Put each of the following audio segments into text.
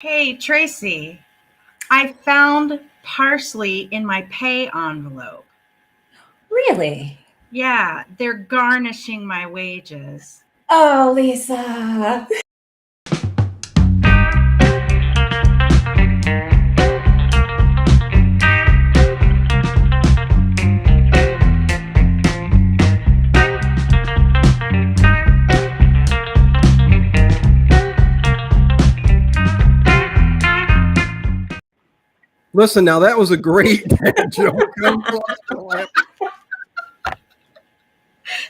Hey, Tracy, I found parsley in my pay envelope. Really? Yeah, they're garnishing my wages. Oh, Lisa. Listen, now that was a great joke.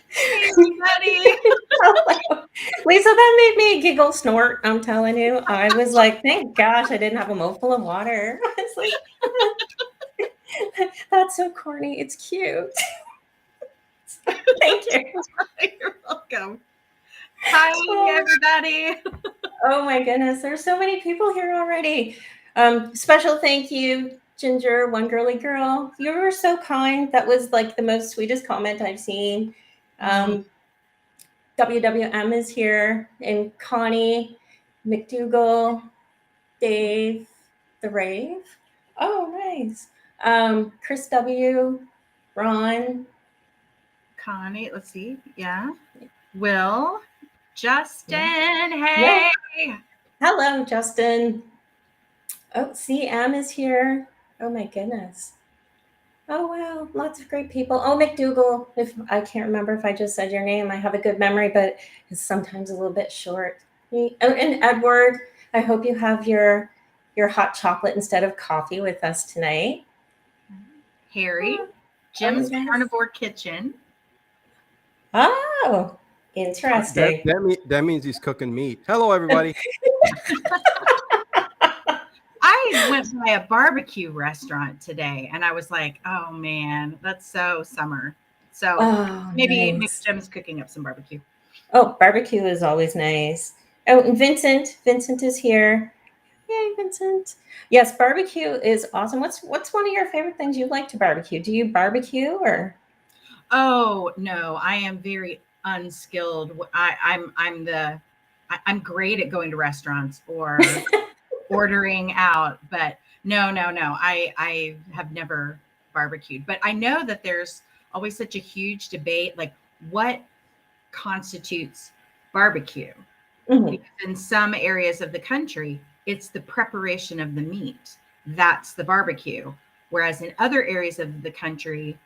Hey, everybody. Lisa, that made me giggle snort. I'm telling you. I was like, thank gosh I didn't have a mouthful of water. I was like, that's so corny. It's cute. Thank you. You're welcome. Hi, Oh, everybody. oh my goodness. There's so many people here already. Special thank you, Ginger, one girly girl. You were so kind. That was like the most sweetest comment I've seen. WWM is here, and Connie, McDougal, Dave, the Rave. Oh, nice. Chris W, Ron. Connie, let's see. Yeah. Will, Justin, Yeah. Yeah. hey. Hello, Justin. Oh, CM is here. Oh my goodness. Oh wow, lots of great people. Oh, McDougal. If I can't remember if I just said your name, I have a good memory, but it's sometimes a little bit short. Oh, and Edward, I hope you have your hot chocolate instead of coffee with us tonight. Harry, Oh Jim's yes. Carnivore Kitchen. Oh, That interesting. that means he's cooking meat. Hello, everybody. I went by a barbecue restaurant today and I was like, oh man, that's so summer. So Oh, maybe nice. Jim's cooking up some barbecue. Oh, barbecue is always nice. Oh, and Vincent. Vincent is here. Yay, Vincent. Yes, barbecue is awesome. What's one of your favorite things you like to barbecue? Do you barbecue or? Oh no, I am very unskilled. I'm great at going to restaurants or ordering out, but no. I have never barbecued. But I know that there's always such a huge debate, like what constitutes barbecue. Mhm. Because in some areas of the country, it's the preparation of the meat. That's the barbecue. Whereas in other areas of the country,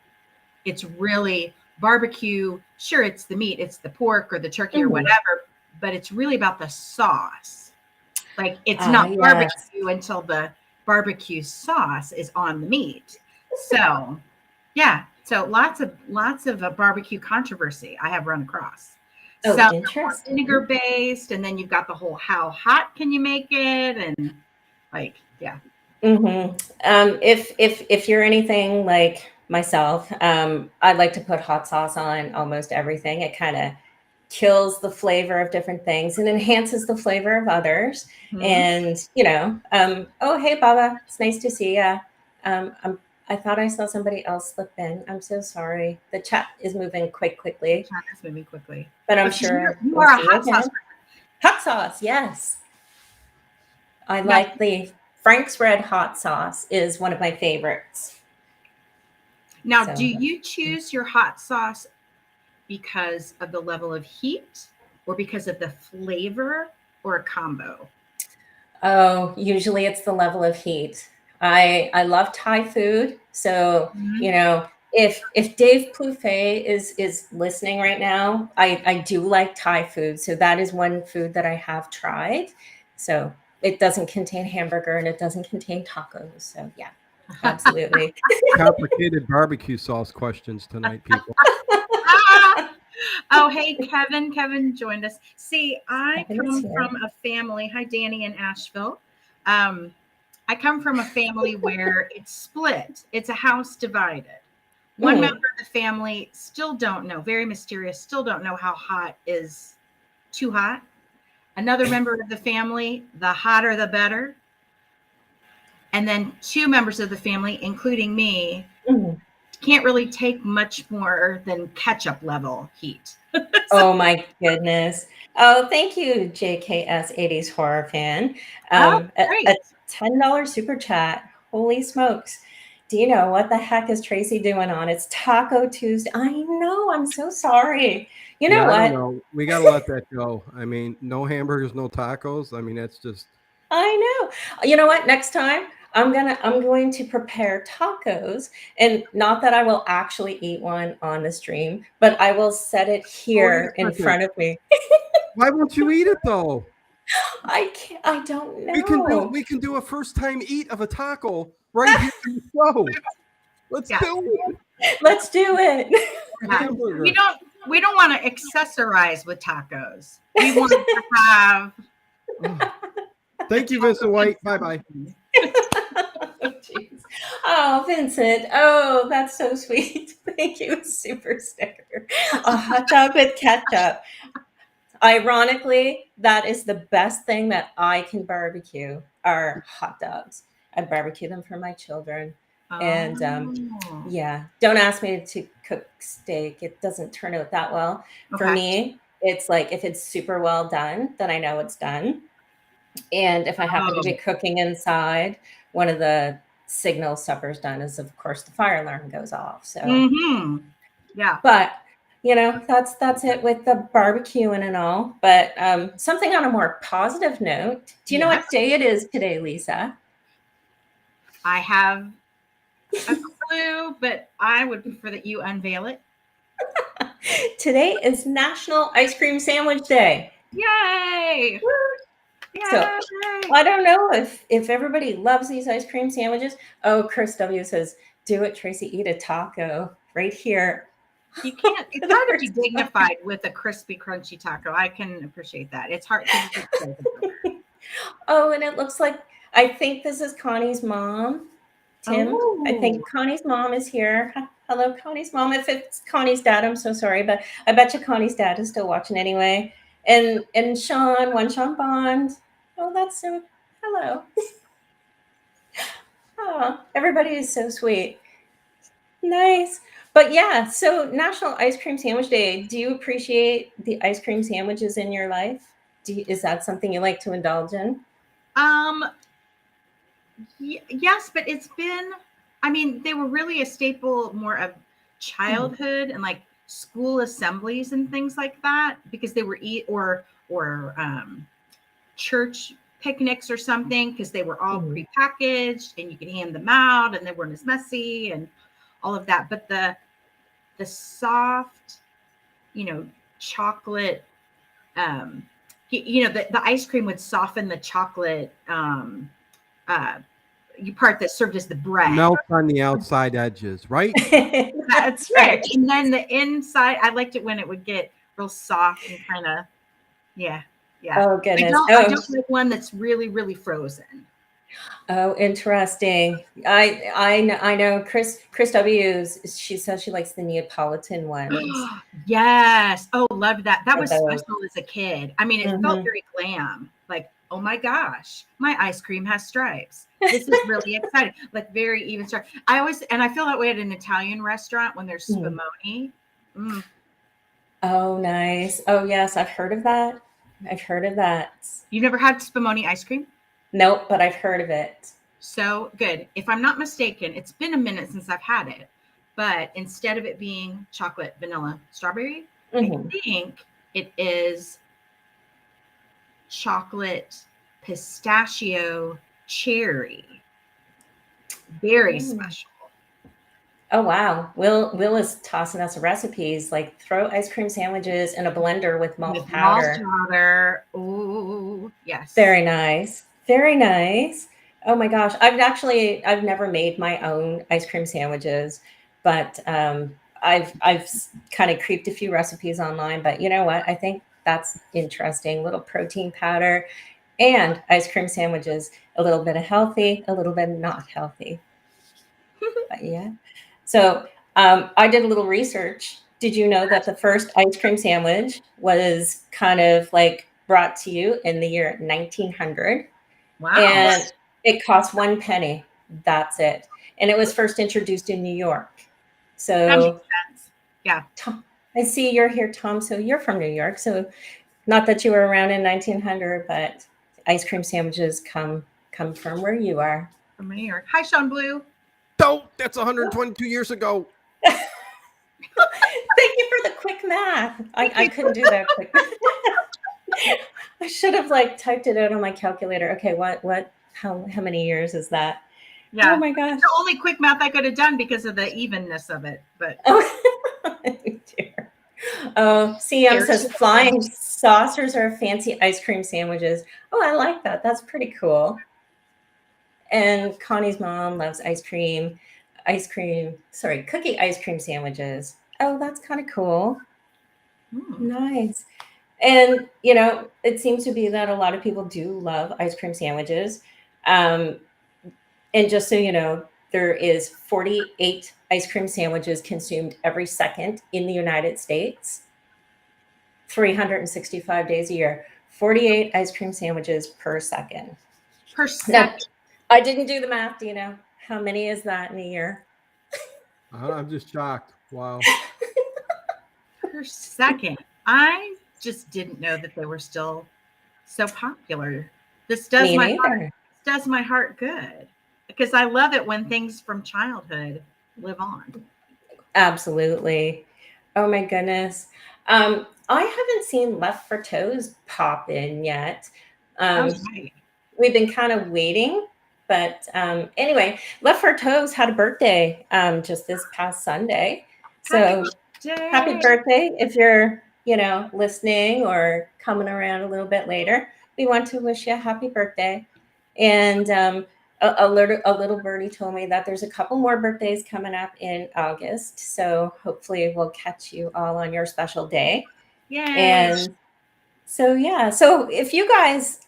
it's really barbecue. Sure, it's the meat, it's the pork or the turkey or Mhm. whatever, but it's really about the sauce. Like it's Ah, not yes. barbecue until the barbecue sauce is on the meat. So, yeah. So lots of barbecue controversy I have run across. Oh, Some are more vinegar interesting. based, and then you've got the whole how hot can you make it, and like yeah. If you're anything like myself, I like to put hot sauce on almost everything. It kind of kills the flavor of different things and enhances the flavor of others. Mhm. And oh hey Baba, it's nice to see ya. I thought I saw somebody else slip in. I'm so sorry. The chat is moving quite quickly, China's moving quickly. but I'm Oh, so sure you we'll are a see you hot sauce again. person. Hot sauce, yes. I Now, like the Frank's Red Hot Sauce is one of my favorites. now, do So, you choose your hot sauce because of the level of heat or because of the flavor or a combo? oh, usually it's the level of heat. I love Thai food, so Mhm. if Dave Plouffe is listening right now, I do like Thai food. So that is one food that I have tried. So it doesn't contain hamburger and it doesn't contain tacos. So yeah, absolutely. Complicated barbecue sauce questions tonight, people. Ah! Oh, hey, Kevin. Kevin joined us. See, I Kevin is come here. from a family. Hi, Danny in Asheville. Um, I come from a family where it's split. It's a house divided. One member Mm. of the family still don't know, very mysterious, still don't know how hot is too hot. Another member of the family, the hotter the better. And then two members of the family, including me, Mm. can't really take much more than ketchup level heat. Oh my goodness. Oh, thank you, JKS 80s horror fan. Oh, A great. $10 super chat. Holy smokes. Do you know what the heck is Tracy doing on? It's Taco Tuesday. I know. I'm so sorry. You know Yeah, I don't what? know. We got to let that go. I mean, no hamburgers, no tacos. I mean, that's just. I know. You know what? Next time I'm going to prepare tacos, and not that I will actually eat one on the stream, but I will set it Oh, wait a here in second. front of me. Why won't you eat it though? I can't, I don't We can do know. we can do a first time eat of a taco right here in the show. Let's Yeah. do it. Let's do it. Yeah. Hamburger. We don't want to accessorize with tacos. We want to have. Oh. Thank you, Vincent White. Bye bye. Oh, jeez. Oh, Vincent. Oh, that's so sweet. Thank you, super sticker. A hot dog with ketchup. Ironically, that is the best thing that I can barbecue are hot dogs. I barbecue them for my children. And Oh. yeah, don't ask me to cook steak. It doesn't turn out that well. For Okay. me, it's like if it's super well done, then I know it's done. And if I happen to be cooking inside, one of the signal supper's done is, of course, the fire alarm goes off. So, Yeah. but you know, that's it with the barbecuing and all. But something on a more positive note. Do you know Yes. what day it is today, Lisa? I have a clue, but I would prefer that you unveil it. Today is National Ice Cream Sandwich Day. Yay! Yay! So I don't know if everybody loves these ice cream sandwiches. Oh, Chris W says, "Do it, Tracy. Eat a taco right here." You can't. It's hard to be dignified with a crispy, crunchy taco. I can appreciate that. It's hard. Oh, and it looks like I think this is Connie's mom. Tim, I think Connie's mom is here. Hello, Connie's mom. If it's Connie's dad, I'm so sorry, but I bet you Connie's dad is still watching anyway. And Sean, one Sean Bond. Oh, that's so. Hello. Oh, everybody is so sweet. Nice. But yeah, so National Ice Cream Sandwich Day. Do you appreciate the ice cream sandwiches in your life? Is that something you like to indulge in? Yes, but it's been. I mean, they were really a staple more of childhood and like school assemblies and things like that because they were or church picnics or something because they were all prepackaged and you could hand them out and they weren't as messy and all of that. But the soft, chocolate, the ice cream would soften the chocolate part that served as the bread. Melt on the outside edges, right? That's right. And then the inside, I liked it when it would get real soft and kind of, yeah. Oh goodness! I don't like one that's really, really frozen. Oh, interesting. I know Chris W. She says she likes the Neapolitan ones. Yes. Oh, loved that. That was special as a kid. I mean, it felt very glam. Like, oh my gosh, my ice cream has stripes. This is really exciting. Like very even stripes. I feel that way at an Italian restaurant when there's spumoni. Oh, nice. Oh, yes, I've heard of that. You've never had spumoni ice cream? Nope, but I've heard of it. So good. If I'm not mistaken, it's been a minute since I've had it, but instead of it being chocolate, vanilla, strawberry, I think it is chocolate, pistachio, cherry. Very special. Oh wow. Will is tossing us recipes like throw ice cream sandwiches in a blender with malt powder. Oh, yes. Very nice. Very nice. Oh my gosh. I've never made my own ice cream sandwiches, but I've kind of creeped a few recipes online, but you know what? I think that's interesting. Little protein powder and ice cream sandwiches, a little bit of healthy, a little bit not healthy. But yeah. So I did a little research. Did you know that the first ice cream sandwich was kind of like brought to you in the year 1900? Wow. And it cost 1 penny. That's it. And it was first introduced in New York. That makes So sense. Yeah. Tom, I see you're here, Tom. So you're from New York. So not that you were around in 1900, but ice cream sandwiches come from where you are. From New York. Hi, Sean Blue. No, that's 122 years ago. Thank you for the quick math. I couldn't do that quick. I should have like typed it out on my calculator. Okay, how many years is that? Yeah. Oh my gosh. The only quick math I could have done because of the evenness of it. But Oh, dear. Oh, CM Here's says the flying thing. saucers are fancy ice cream sandwiches. Oh, I like that. That's pretty cool. And Connie's mom loves cookie ice cream sandwiches. Oh, that's kind of cool. Nice. And, it seems to be that a lot of people do love ice cream sandwiches. And just so you know, there is 48 ice cream sandwiches consumed every second in the United States, 365 days a year, 48 ice cream sandwiches per second. Per Now, second. I didn't do the math. Do you know how many is that in a year? I'm just shocked. Wow. Per second. I just didn't know that they were still so popular. This does Me my heart, neither. does my heart good because I love it when things from childhood live on. Absolutely. Oh my goodness. I haven't seen Left for Toes pop in yet. Right. We've been kind of waiting, but anyway, Left for Toes had a birthday just this past Sunday. So happy birthday if you're, listening or coming around a little bit later. We want to wish you a happy birthday. And a little birdie told me that there's a couple more birthdays coming up in August. So hopefully we'll catch you all on your special day. Yay. And so, yeah. So if you guys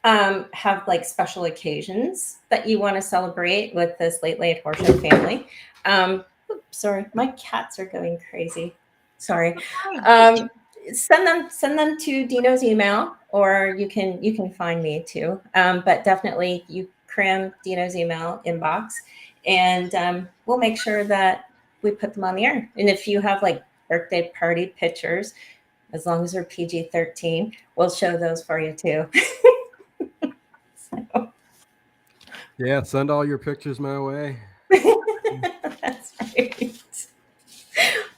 have like special occasions that you want to celebrate with this Late Horse Show family, sorry, my cats are going crazy. Sorry. Send them to Dino's email, or you can find me too. But definitely you cram Dino's email inbox, and we'll make sure that we put them on the air. And if you have like birthday party pictures, as long as they're PG-13, we'll show those for you too. So. Yeah, send all your pictures my way. That's right.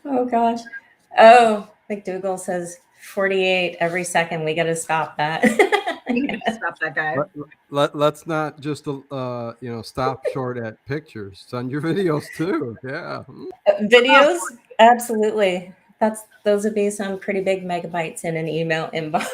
Oh gosh. Oh, McDougal says 48 every second. We got to stop that. We need to stop that guy. Let's not just stop short at pictures. Send your videos too. Yeah. Videos, absolutely. Those would be some pretty big megabytes in an email inbox.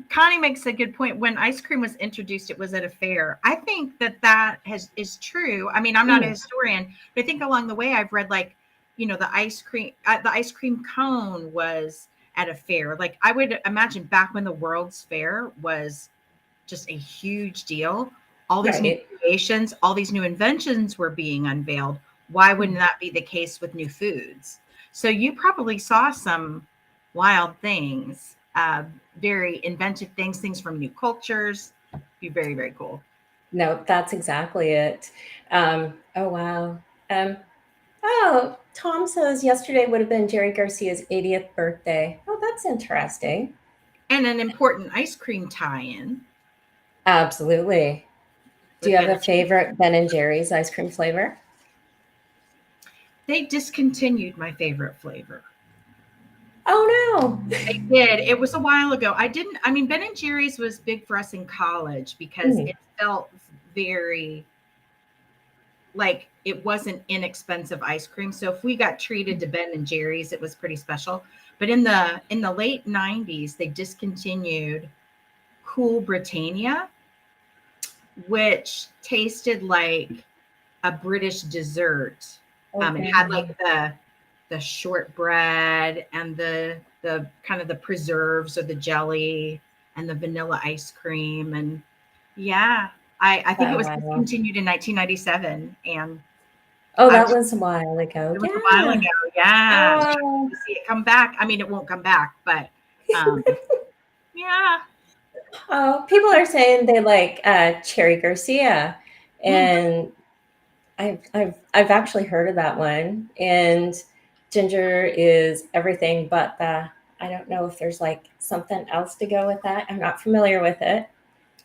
Connie makes a good point. When ice cream was introduced, it was at a fair. I think that is true. I mean, I'm not a historian, but I think along the way I've read the ice cream cone was at a fair. Like I would imagine back when the World's Fair was just a huge deal, all these new creations, all these new inventions were being unveiled. Why wouldn't that be the case with new foods? So you probably saw some wild things, very inventive things from new cultures. Be very, very cool. No, that's exactly it. Oh, wow. Oh, Tom says yesterday would have been Jerry Garcia's 80th birthday. Oh, that's interesting. And an important ice cream tie-in. Absolutely. Do you have a favorite Ben & Jerry's ice cream flavor? They discontinued my favorite flavor. Oh, no. They did. It was a while ago. Ben & Jerry's was big for us in college because it felt very like it wasn't inexpensive ice cream. So if we got treated to Ben & Jerry's, it was pretty special. But in the late 90s, they discontinued Cool Britannia, which tasted like a British dessert. Okay. It had like the shortbread and the kind of the preserves or the jelly and the vanilla ice cream. And yeah, I think it was discontinued in 1997. And that was a while ago. It was a while ago. Yeah. To see it come back. I mean, it won't come back, but yeah. Oh, people are saying they like Cherry Garcia, and I've actually heard of that one, and ginger is everything but the. I don't know if there's like something else to go with that. I'm not familiar with it.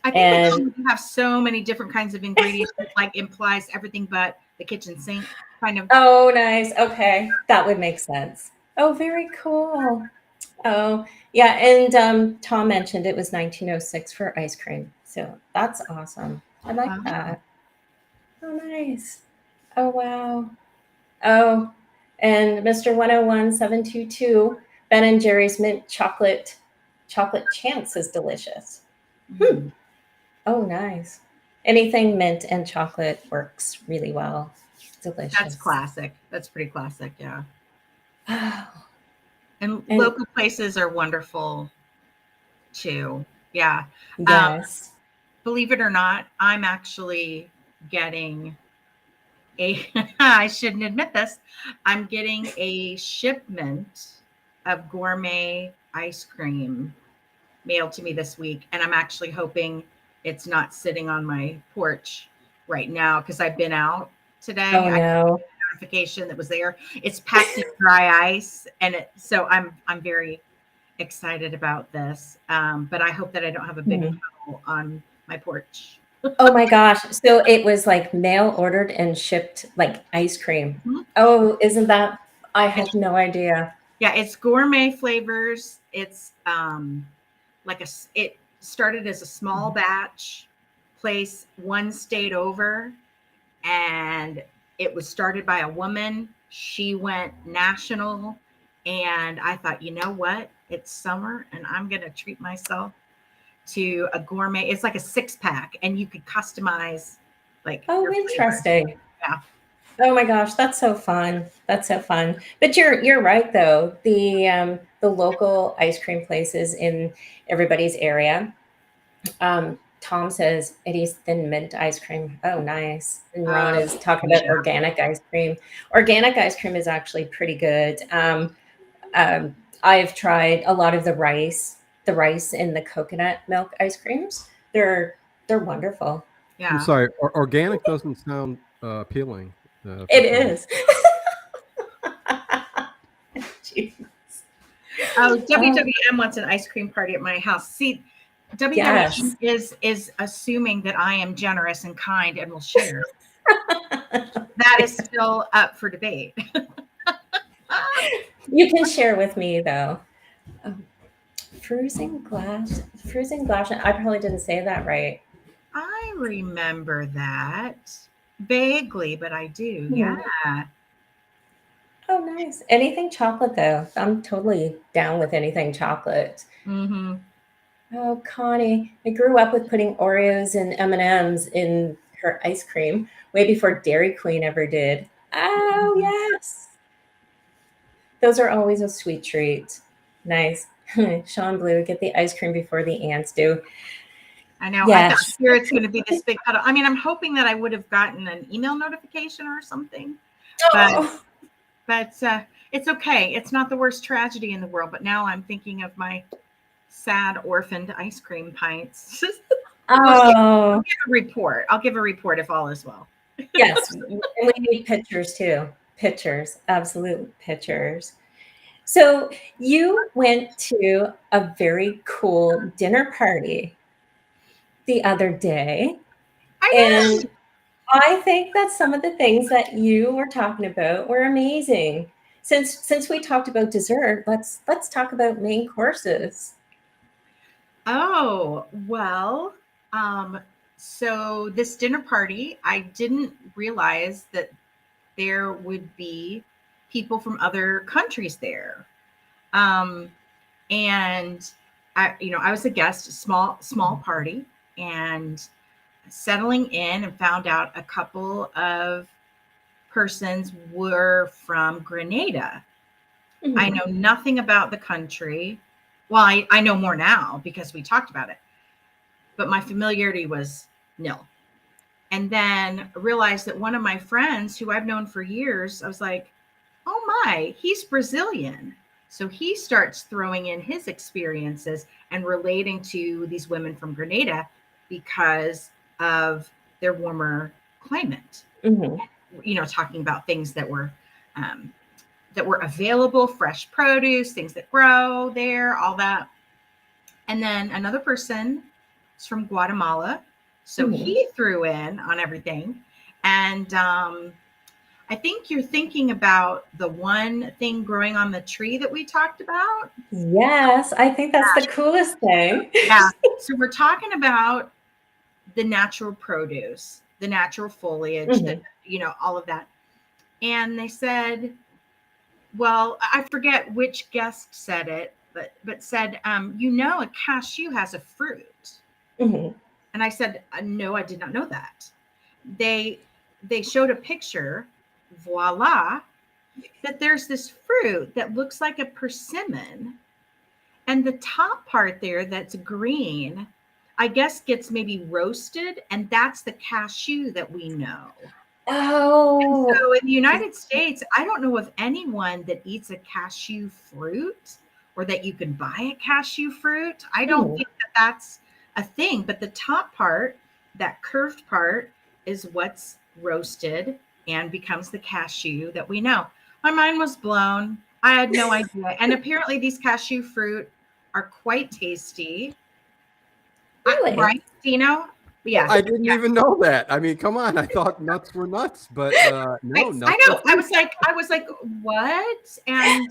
I think because And you have so many different kinds of ingredients, it like implies everything but the kitchen sink kind of. oh, nice. Okay, that would make sense. Oh, very cool. Oh, yeah. And Tom mentioned it was 1906 for ice cream, so that's awesome. I like Oh, that. Oh, nice. Oh, wow. Oh, and Mr. 101722, Ben and Jerry's mint chocolate chance is delicious. mhm. Oh, nice. Anything mint and chocolate works really well. That's Delicious. classic. That's pretty classic. Yeah. Oh, And and local places are wonderful too. Yeah. Um, yes. believe it or not, I'm actually getting a, I shouldn't admit this, I'm getting a shipment of gourmet ice cream mailed to me this week. And I'm actually hoping it's not sitting on my porch right now because I've been out today. Oh I no. notification that was there. It's packed in dry ice, and so I'm very excited about this. But I hope that I don't have a big Mhm. puddle on my porch. Oh my gosh. So it was like mail ordered and shipped like ice cream. Mhm. Oh, isn't that? I It's, had no idea. yeah, it's gourmet flavors. It's it started as a small Mhm. batch place one state over, and it was started by a woman. She went national, and I thought, you know what? It's summer, and I'm going to treat myself to a gourmet. It's like a 6-pack, and you could customize like Oh, your flavors. interesting. Yeah. Oh my gosh, that's so fun. That's so fun. But you're right though. The local ice cream places in everybody's area. Tom says Eddie's Thin Mint ice cream. Oh, nice. And Ron Oh, is talking about yeah. organic ice cream. Organic ice cream is actually pretty good. I've tried a lot of the rice and the coconut milk ice creams. They're wonderful. I'm Yeah. sorry, organic doesn't sound appealing for It some. is. Jeez. Oh, Oh, WWM wants an ice cream party at my house. See, WWM yes. is assuming that I am generous and kind and will share. That is still up for debate. You can share with me though. Oh, Fruising glass. I probably didn't say that right. I remember that vaguely, but I do. Hmm. Yeah. Oh, nice. Anything chocolate though. I'm totally down with anything chocolate. Mm-hmm. Oh, Connie, I grew up with putting Oreos and M&Ms in her ice cream way before Dairy Queen ever did. Oh, Mm-hmm. yes. Those are always a sweet treat. Nice. Sean Blue, get the ice cream before the ants do. I know. I Yes. fear it's going to be this big puddle. I mean, I'm hoping that I would have gotten an email notification or something, but Oh, but it's okay. It's not the worst tragedy in the world. But now I'm thinking of my sad orphaned ice cream pints. We'll see. I'll oh, give a report. I'll give a report if all is well. yes. And we need pictures too. Pictures, absolute pictures. So you went to a very cool dinner party the other day. I know. And I think that some of the things that you were talking about were amazing. Since we talked about dessert, let's talk about main courses. Oh, well, um, so this dinner party, I didn't realize that there would be people from other countries there. Um, and I was a guest, a small party, and settling in and found out a couple of persons were from Grenada. I Mhm. know nothing about the country. Well, I know more now because we talked about it, but my familiarity was nil. And then realized that one of my friends who I've known for years, I was like, oh my, he's Brazilian. So he starts throwing in his experiences and relating to these women from Grenada because of their warmer climate. Mhm. talking about things that were available, fresh produce, things that grow there, all that. And then another person is from Guatemala, so he threw in on everything. And I think you're thinking about the one thing growing on the tree that we talked about. Yes, I think that's the coolest thing. Yeah. So we're talking about the natural produce, the natural foliage, all of that. And they said, well, I forget which guest said it, but said, a cashew has a fruit. Mm-hmm. And I said, no, I did not know that. They showed a picture, voila, that there's this fruit that looks like a persimmon. And the top part there that's green, I guess gets maybe roasted. And that's the cashew that we know. Oh. And so in the United States, I don't know of anyone that eats a cashew fruit or that you can buy a cashew fruit. I don't think that that's a thing. But the top part, that curved part, is what's roasted and becomes the cashew that we know. My mind was blown. I had no idea. And apparently these cashew fruit are quite tasty. Really? Right, Dino? Yeah. I didn't even know that. I mean, come on. I thought nuts were nuts, but no, nuts. I know. I was like, what? And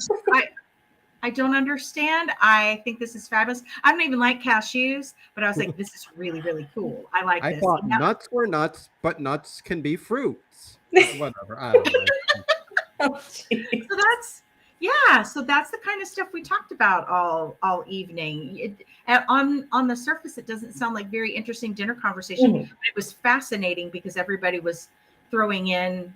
I don't understand. I think this is fabulous. I don't even like cashews, but I was like, this is really, really cool. I like this. I thought nuts were nuts, but nuts can be fruits. Whatever. I don't know. Oh, geez. So that's the kind of stuff we talked about all evening. On the surface, it doesn't sound like very interesting dinner conversation. But it was fascinating because everybody was throwing in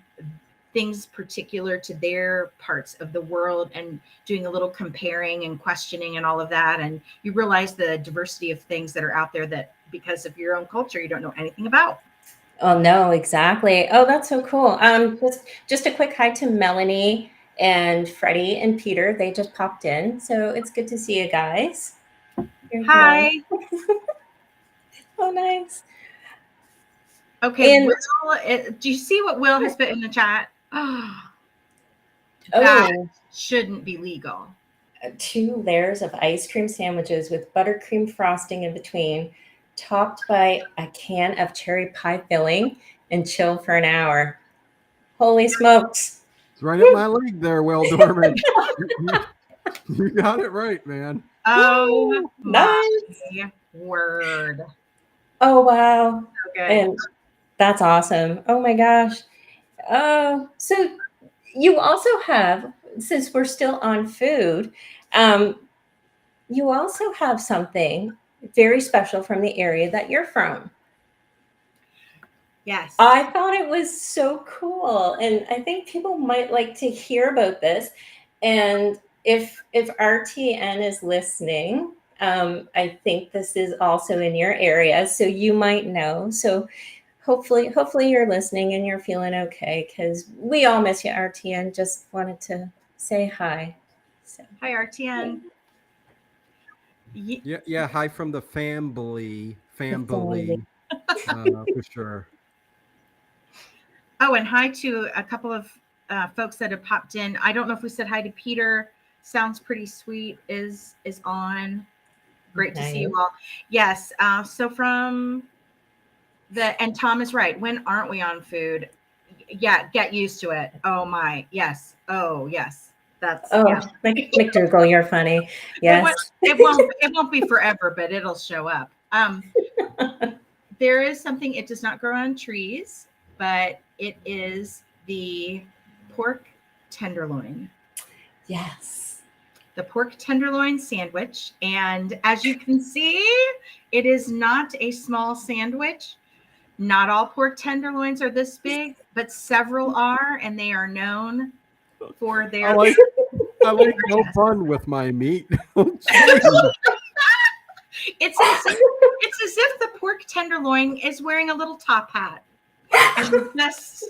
things particular to their parts of the world and doing a little comparing and questioning and all of that. And you realize the diversity of things that are out there that because of your own culture, you don't know anything about. Oh, no, exactly. Oh, that's so cool. Just a quick hi to Melanie and Freddie and Peter. They just popped in. So it's good to see you guys. Hi. Oh, nice. Okay. And Will, do you see what Will has put in the chat? That shouldn't be legal. 2 layers of ice cream sandwiches with buttercream frosting in between, topped by a can of cherry pie filling, and chill for an hour. Holy smokes. It's right up my league there, Will Dorman. You got it right, man. Oh, nice. My word. Oh, wow. Okay. And that's awesome. Oh, my gosh. So you also have, since we're still on food, you also have something very special from the area that you're from. Yes. I thought it was so cool. And I think people might like to hear about this. And if RTN is listening, I think this is also in your area. So you might know. So hopefully you're listening and you're feeling okay, because we all miss you, RTN. Just wanted to say hi. So. Hi, RTN. Yeah. Hi from the family, for sure. Oh, and hi to a couple of folks that have popped in. I don't know if we said hi to Peter. Sounds pretty sweet. Is on. Great to see you all. Yes. So from and Tom is right. When aren't we on food? Yeah. Get used to it. Oh my. Yes. Oh yes. That's McDougal, you're funny. Yes. It won't be forever, but it'll show up. There is something, it does not grow on trees, but it is the pork tenderloin. Yes. The pork tenderloin sandwich. And as you can see, it is not a small sandwich. Not all pork tenderloins are this big, but several are, and they are known for their... I like no bun with my meat. It's as if the pork tenderloin is wearing a little top hat. And just,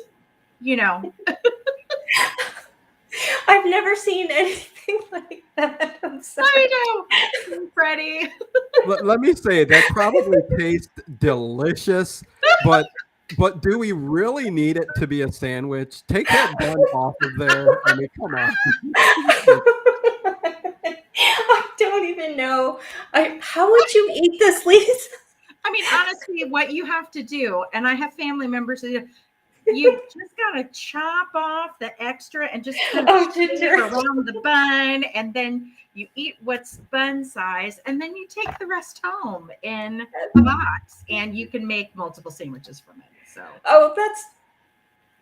I've never seen anything like that. I'm sorry. I know, Freddie. Let me say that probably tastes delicious, but But do we really need it to be a sandwich? Take that bun off of there. I mean, come on. I don't even know. How would you eat this, Lisa? I mean, honestly, what you have to do, and I have family members that you just gotta chop off the extra and just kind of Oh, shave ginger. around the bun, and then you eat what's bun size, and then you take the rest home in a box, and you can make multiple sandwiches from it. So, Oh,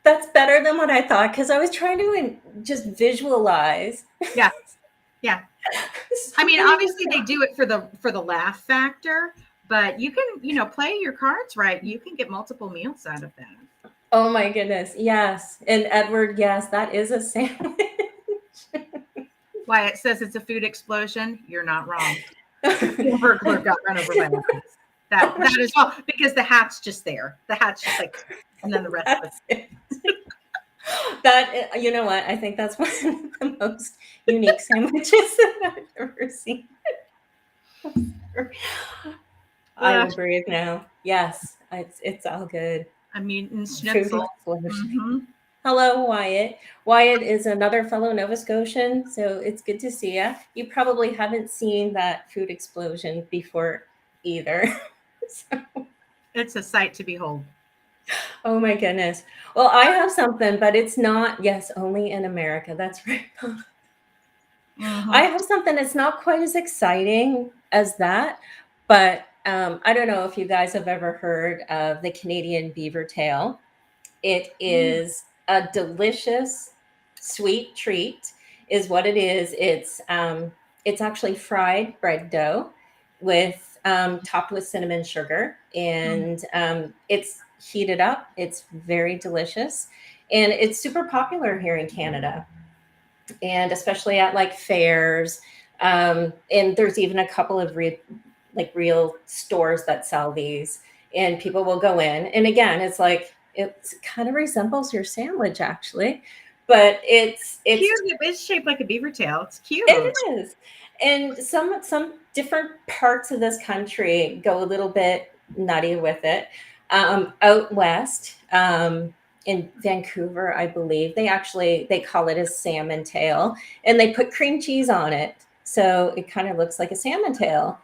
that's better than what I thought, because I was trying to just visualize. yeah, yeah. I mean, Something obviously they do it for the laugh factor, but you can, play your cards right. You can get multiple meals out of that. Oh my goodness. Yes. And Edward, yes, that is a sandwich. Why it says it's a food explosion, you're not wrong. The burglar got run over by a house. That is all because the hat's just there. The hat's just like, and then the rest of it. That, you know what? I think that's one of the most unique sandwiches that I've ever seen. I will breathe now. Yes, it's all good. A mutant Food schnitzel. explosion. Mm-hmm. Hello, Wyatt. Wyatt is another fellow Nova Scotian, so it's good to see you. You probably haven't seen that food explosion before either. So, It's a sight to behold. oh my goodness. Well, I have something, but it's not, yes, only in America. That's right. Mm-hmm. I have something that's not quite as exciting as that, but I don't know if you guys have ever heard of the Canadian beaver tail. It is a delicious sweet treat, is what it is. It's actually fried bread dough with topped with cinnamon sugar, and it's heated up. It's very delicious, and it's super popular here in Canada, and especially at like fairs. And there's even a couple of real stores that sell these, and people will go in. And again, it's like it kind of resembles your sandwich actually, but it's cute. It's shaped like a beaver tail. It's cute. it is. And some different parts of this country go a little bit nutty with it. Out west, in Vancouver, I believe, they call it a salmon tail, and they put cream cheese on it. So it kind of looks like a salmon tail.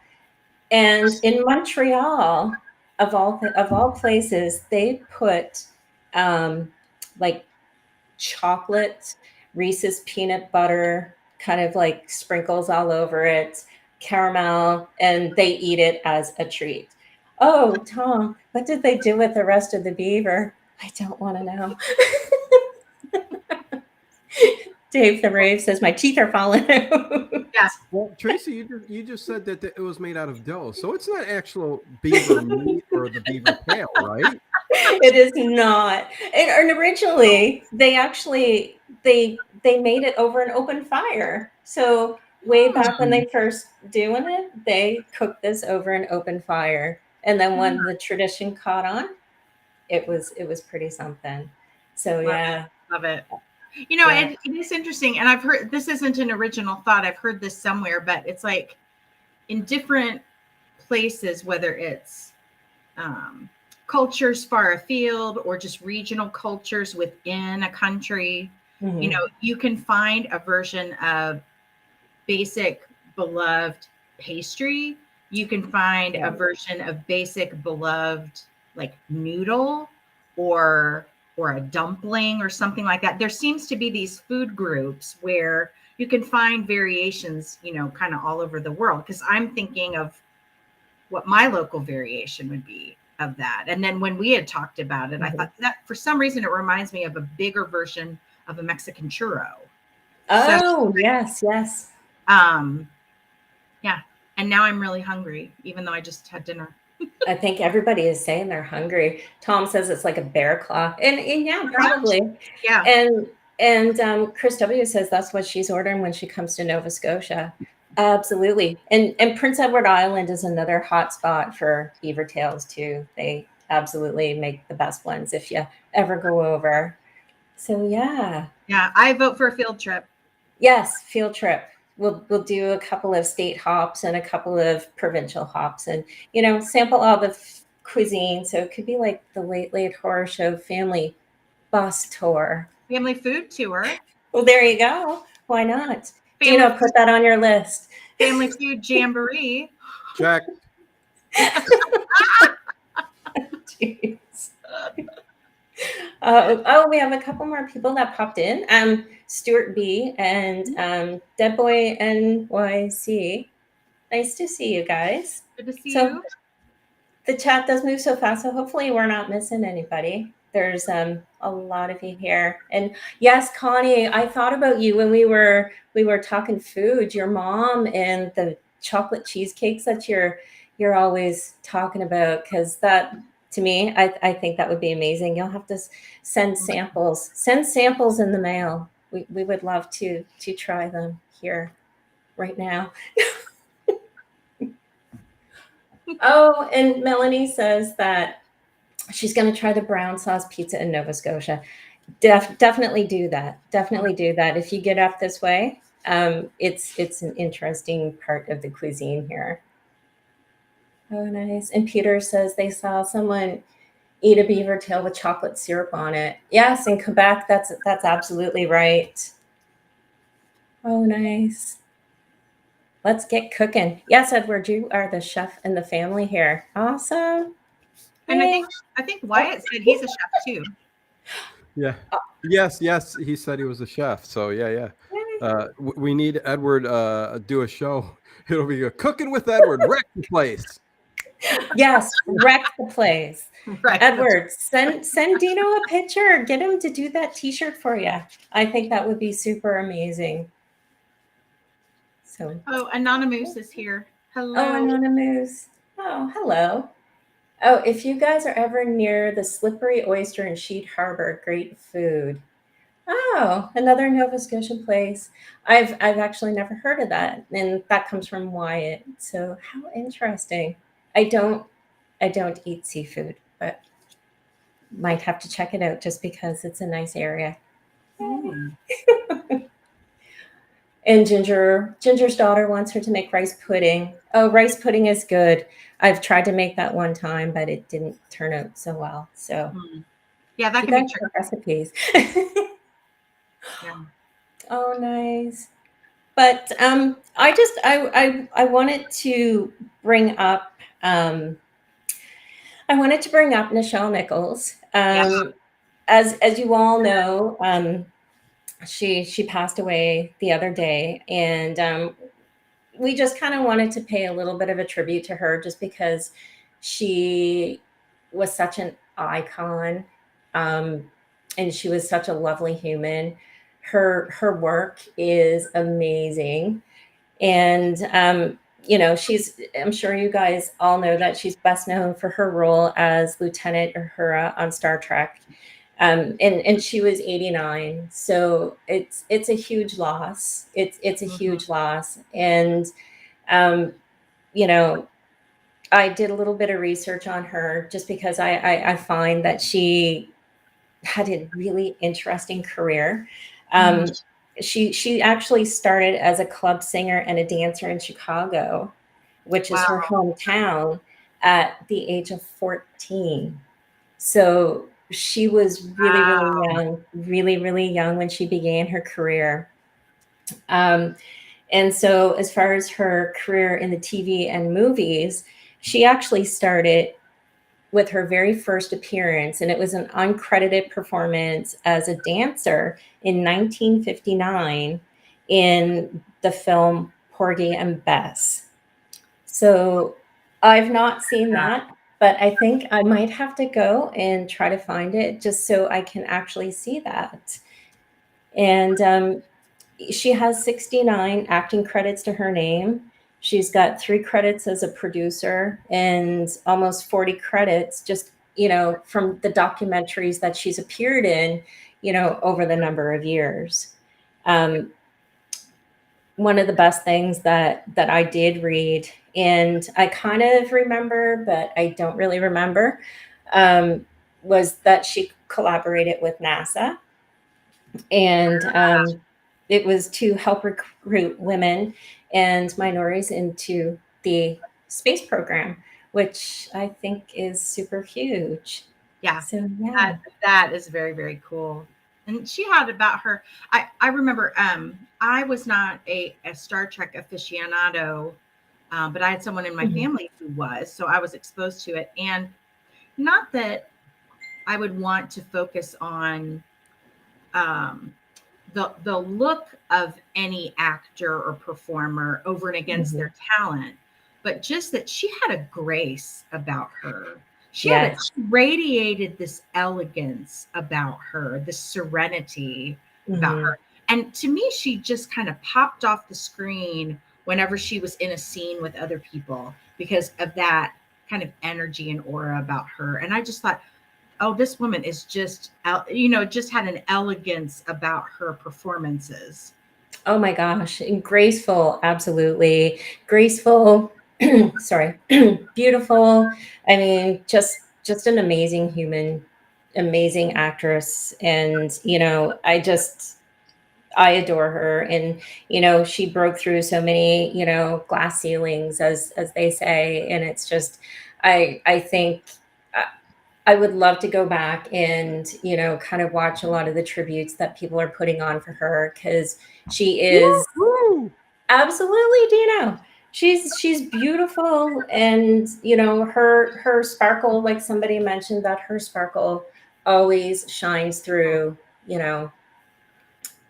And in Montreal, of all places, they put like chocolate, Reese's peanut butter, kind of like sprinkles all over it, caramel, and they eat it as a treat. Oh, Tom, what did they do with the rest of the beaver? I don't want to know. Dave the Rave says my teeth are falling out. Yes. Well, Tracy, you just said that it was made out of dough, so it's not actual beaver meat or the beaver tail, right? It is not. And originally, they made it over an open fire. So way back when they first doing it, they cooked this over an open fire. And then when the tradition caught on, it was pretty something. So yeah. Love it. Yeah. It is interesting. And I've heard this isn't an original thought. I've heard this somewhere, but it's like in different places, whether it's cultures far afield or just regional cultures within a country, you can find a version of basic beloved pastry. You can find a version of basic beloved like noodle or a dumpling or something like that. There seems to be these food groups where you can find variations, kind of all over the world. Because I'm thinking of what my local variation would be of that. And then when we had talked about it, I thought that for some reason it reminds me of a bigger version of a Mexican churro. Oh, so, yes. Yeah. And now I'm really hungry, even though I just had dinner. I think everybody is saying they're hungry. Tom says it's like a bear claw. And yeah, probably. Yeah. And Chris W says that's what she's ordering when she comes to Nova Scotia. Absolutely. And Prince Edward Island is another hot spot for beaver tails too. They absolutely make the best ones if you ever go over. So yeah. Yeah, I vote for a field trip. Yes, field trip. We'll do a couple of state hops and a couple of provincial hops, and sample all the cuisine. So it could be like the Late Late Horror Show family bus tour. Family food tour. Well, there you go. Why not? Family Dino, put that on your list. Family food jamboree. Check. Jeez. We have a couple more people that popped in. Stuart B and Dead Boy NYC. Nice to see you guys. Good to see So you. the chat does move so fast, so hopefully we're not missing anybody. There's a lot of you here. And yes, Connie, I thought about you when we were talking food, your mom and the chocolate cheesecakes that you're always talking about, because that, to me, I think that would be amazing. You'll have to send samples. Send samples in the mail. We would love to try them here right now. Oh, and Melanie says that she's going to try the brown sauce pizza in Nova Scotia. Definitely do that. Definitely do that. If you get up this way, it's an interesting part of the cuisine here. Oh, nice. And Peter says they saw someone eat a beaver tail with chocolate syrup on it. Yes, in Quebec, that's absolutely right. Oh, nice. Let's get cooking. Yes, Edward, you are the chef in the family here. Awesome. And Yay. I think Wyatt said he's a chef too. Yeah. Yes. He said he was a chef. So yeah. We need Edward do a show. It'll be a cooking with Edward. Wreck the place. Yes, wreck the place. Right. Edward, send Dino a picture. Get him to do that T-shirt for you. I think that would be super amazing. So. Oh, Anonymous is here. Hello. Oh, Anonymous. Oh, hello. Oh, if you guys are ever near the Slippery Oyster in Sheet Harbor, great food. Oh, another Nova Scotian place. I've actually never heard of that, and that comes from Wyatt. So how interesting. I don't eat seafood, but might have to check it out just because it's a nice area. Mm. And Ginger's daughter wants her to make rice pudding. Oh, rice pudding is good. I've tried to make that one time, but it didn't turn out so well. So yeah, that you can be guys tricky. have recipes. Yeah. Oh, nice. But I wanted to bring up Nichelle Nichols. As you all know, she passed away the other day, and we just kind of wanted to pay a little bit of a tribute to her, just because she was such an icon, and she was such a lovely human. Her work is amazing, and I'm sure you guys all know that she's best known for her role as Lieutenant Uhura on Star Trek. And she was 89, so it's a huge loss. It's a huge loss, and I did a little bit of research on her, just because I find that she had a really interesting career. She actually started as a club singer and a dancer in Chicago, which is her hometown, at the age of 14. So she was really young when she began her career. And so as far as her career in the TV and movies, she actually started with her very first appearance, and it was an uncredited performance as a dancer in 1959 in the film Porgy and Bess. So I've not seen that, but I think I might have to go and try to find it just so I can actually see that. And she has 69 acting credits to her name. She's got 3 credits as a producer and almost 40 credits just, from the documentaries that she's appeared in, over the number of years. One of the best things that I did read, and I kind of remember, but I don't really remember, was that she collaborated with NASA. And it was to help recruit women and minorities into the space program, which I think is super huge. Yeah. So yeah. That is very, very cool. And she had about her, I remember, I was not a Star Trek aficionado, but I had someone in my Mhm. family who was, so I was exposed to it. And not that I would want to focus on um, the look of any actor or performer over and against Mhm. their talent, but just that she had a grace about her. Yes. She radiated this elegance about her, this serenity about Mhm. her. And to me, she just kind of popped off the screen whenever she was in a scene with other people because of that kind of energy and aura about her. And I just thought, oh, this woman is just out, just had an elegance about her performances. Oh my gosh, and graceful, absolutely. Graceful, sorry, beautiful. I mean, just an amazing human, amazing actress. And, I adore her. And, she broke through so many, glass ceilings, as they say. And it's just, I think I would love to go back and, kind of watch a lot of the tributes that people are putting on for her, because she is Woo! absolutely, Dino. She's beautiful, and her sparkle, like somebody mentioned, that her sparkle always shines through,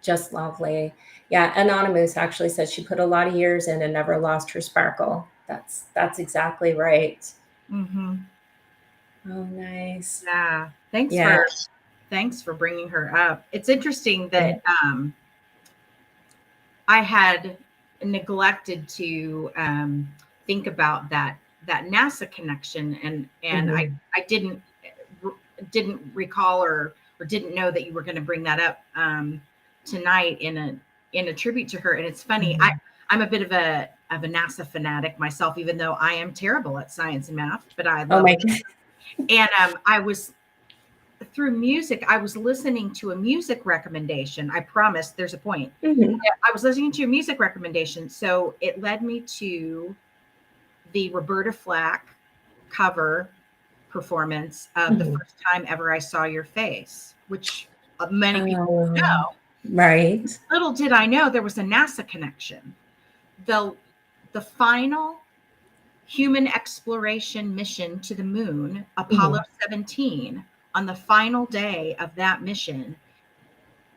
just lovely. Yeah, Anonymous actually says she put a lot of years in and never lost her sparkle. That's exactly right. Mm-hmm. Oh, nice. Yeah. Yeah. Thanks for bringing her up. It's interesting Yeah. that I had neglected to think about that NASA connection, and Mhm. I didn't recall or didn't know that you were going to bring that up tonight in a tribute to her. And it's funny, Mhm. I'm a bit of a NASA fanatic myself, even though I am terrible at science and math, but I Oh love my it. god. And I was through music, I was listening to a music recommendation. I promise there's a point. Mhm. Yeah, I was listening to a music recommendation. So it led me to the Roberta Flack cover performance of The Mhm. First Time Ever I Saw Your Face, which many people Oh, know. right. Little did I know there was a NASA connection. The the final human exploration mission to the moon, Apollo Mhm. 17, on the final day of that mission,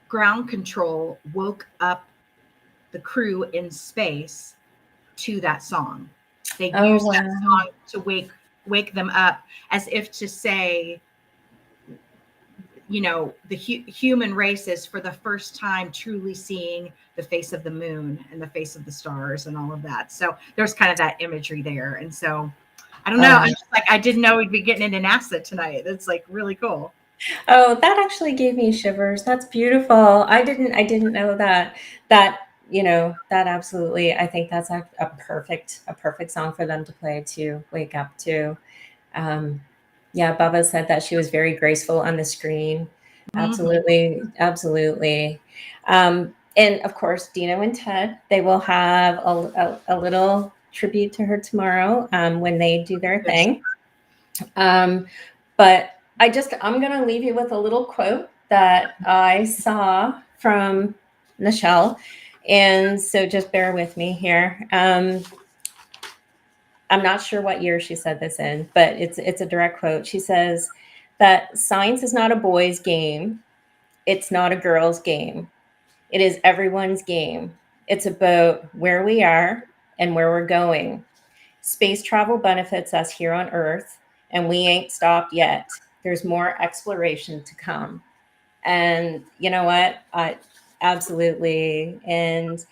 ground control woke up the crew in space to that song. They Oh, used that wow. song to wake them up, as if to say, the human race is for the first time truly seeing the face of the moon and the face of the stars and all of that. So there's kind of that imagery there. And so I don't know. Oh, I'm just like, I didn't know we'd be getting into NASA tonight. It's like really cool. oh, that actually gave me shivers. That's beautiful. I didn't know that. That absolutely. I think that's a perfect song for them to play to wake up to. Um, yeah, Bubba said that she was very graceful on the screen. Mhm. Absolutely, absolutely. And of course, Dino and Ted, they will have a little tribute to her tomorrow, when they do their Good. thing. Um, but I'm going to leave you with a little quote that I saw from Nichelle. And so just bear with me here. I'm not sure what year she said this in, but it's a direct quote. She says that science is not a boys' game. It's not a girls' game. It is everyone's game. It's about where we are and where we're going. Space travel benefits us here on Earth, and we ain't stopped yet. There's more exploration to come. And you know what? Absolutely. And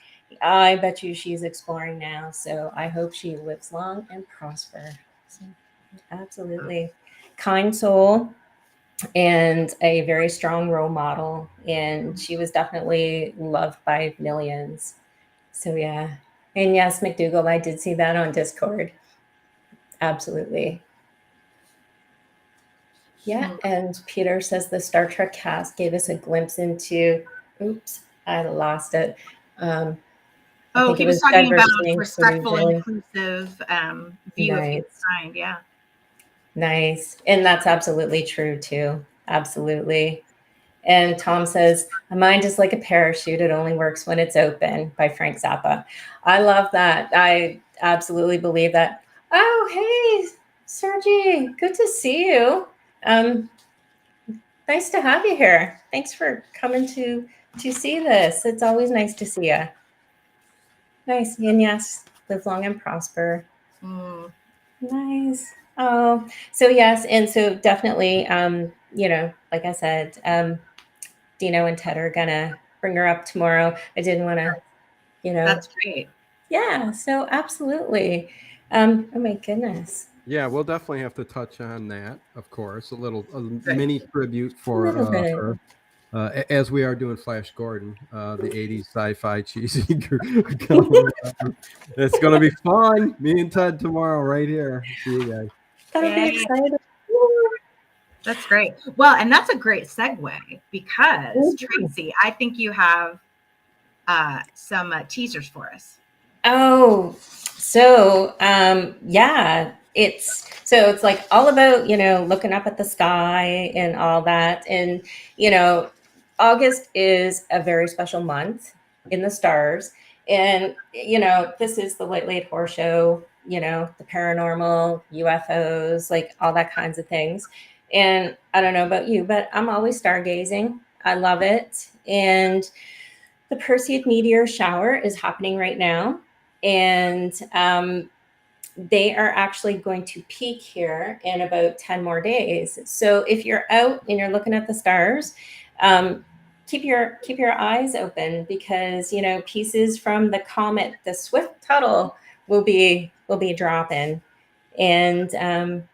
I bet you she's exploring now. So I hope she lives long and prosper. So, absolutely. Kind soul and a very strong role model. And she was definitely loved by millions. So, yeah. And yes, McDougal, I did see that on Discord. Absolutely. Yeah, Mm. and Peter says the Star Trek cast gave us a glimpse into, oops, I lost it. Um, I Oh, think it he was was talking about diversity respectful, inclusion. inclusive view of Nice. humankind. Yeah. Nice. And that's absolutely true too. Absolutely. And Tom says, "A mind is like a parachute. It only works when it's open," by Frank Zappa. I love that. I absolutely believe that. Oh, hey, Sergi. Good to see you. Um, nice to have you here. Thanks for coming to see this. It's always nice to see you. Nice. And yes, live long and prosper. Mm. Nice. Oh, so yes, and so definitely, like I said, Dino and Ted are gonna bring her up tomorrow. I didn't want to, That's great. yeah. So absolutely. Oh my goodness. Yeah, we'll definitely have to touch on that, of course. A Good. mini tribute A little for bit. her. As we are doing Flash Gordon, the 80s sci-fi cheesy. It's going to be fun. Me and Ted tomorrow right here. See you guys. That'll be Yeah. exciting. That's great. Well, and that's a great segue because Mhm. Tracy, I think you have some teasers for us. Oh, so yeah, it's like all about, looking up at the sky and all that. And, August is a very special month in the stars. And, this is the Late Late Horror Show, the paranormal, UFOs, like all that kinds of things. And I don't know about you, but I'm always stargazing. I love it. And the Perseid meteor shower is happening right now. And they are actually going to peak here in about 10 more days. So if you're out and you're looking at the stars, keep your eyes open, because pieces from the comet, the Swift Tuttle, will be dropping. And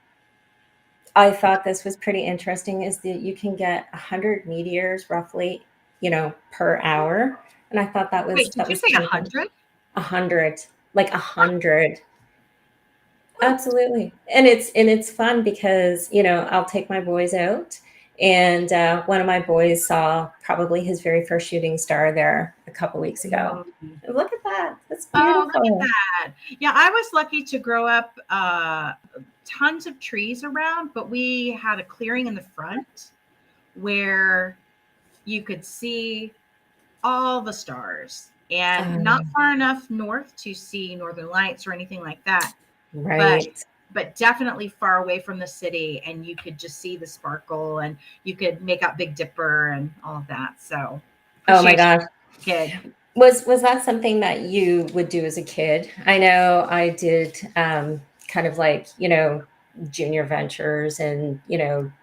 I thought this was pretty interesting, is that you can get 100 meteors roughly, per hour. And I thought that was Wait, did you say kind of 100? 100, like 100. Absolutely. And it's fun because, I'll take my boys out, and one of my boys saw probably his very first shooting star there a couple weeks ago. And look at that. That's beautiful. Oh, look at that. Yeah, I was lucky to grow up tons of trees around, but we had a clearing in the front where you could see all the stars, and not far enough north to see northern lights or anything like that. Right. But definitely far away from the city, and you could just see the sparkle, and you could make out Big Dipper and all of that. So, oh my gosh, kid. Was that something that you would do as a kid? I know I did, kind of like, junior ventures and,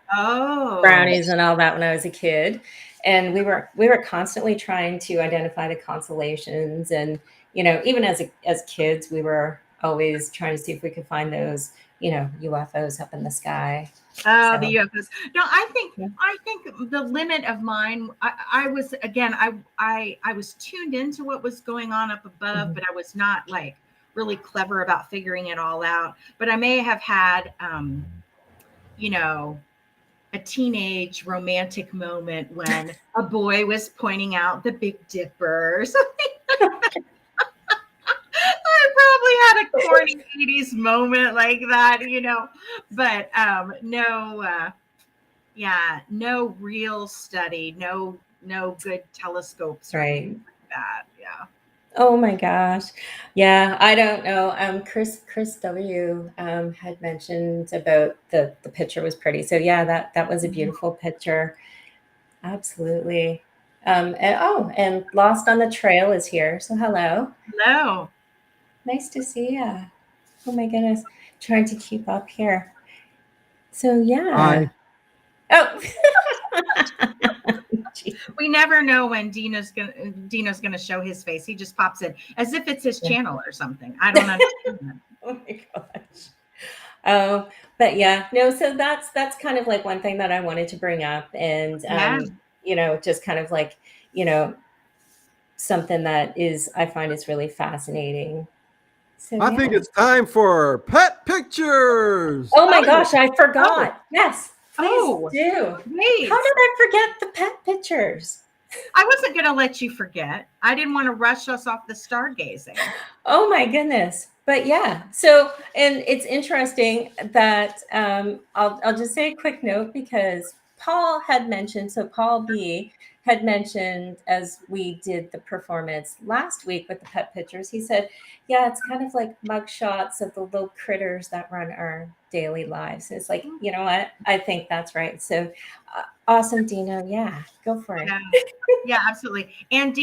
brownies and all that when I was a kid. And we were constantly trying to identify the constellations. And, even as kids, we were always trying to see if we could find those, UFOs up in the sky. Oh, So. the UFOs. No, I think the limit of mine, I was, again, I was tuned into what was going on up above, but I was not like really clever about figuring it all out. But I may have had, a teenage romantic moment when a boy was pointing out the Big Dipper or something. I probably had a corny 80s moment like that, but no real study, no good telescopes or anything like that. Yeah. Oh my gosh. Yeah, I don't know. Chris W had mentioned about the picture was pretty. So yeah, that was a beautiful picture. Absolutely. And Lost on the Trail is here. So hello. Hello. Nice to see you. Oh my goodness. Trying to keep up here. So yeah. Hi. Oh. We never know when Dino's gonna show his face. He just pops in as if it's his channel or something. I don't understand. Oh my gosh. Oh, but yeah, no, so that's kind of like one thing that I wanted to bring up. And just kind of like, something that I find is really fascinating. So I think it's time for pet pictures. Oh my gosh, I forgot. Yes, please do. Wait. How did I forget the pet pictures? I wasn't going to let you forget. I didn't want to rush us off the stargazing. Oh my goodness. But yeah, so, and it's interesting that I'll just say a quick note because Paul had mentioned, so Paul B had mentioned as we did the performance last week with the pet pictures, he said, yeah, it's kind of like mug shots of the little critters that run our daily lives. It's like, you know what? I think that's right. So awesome, Dino. Yeah, go for it. Yeah, yeah, absolutely. And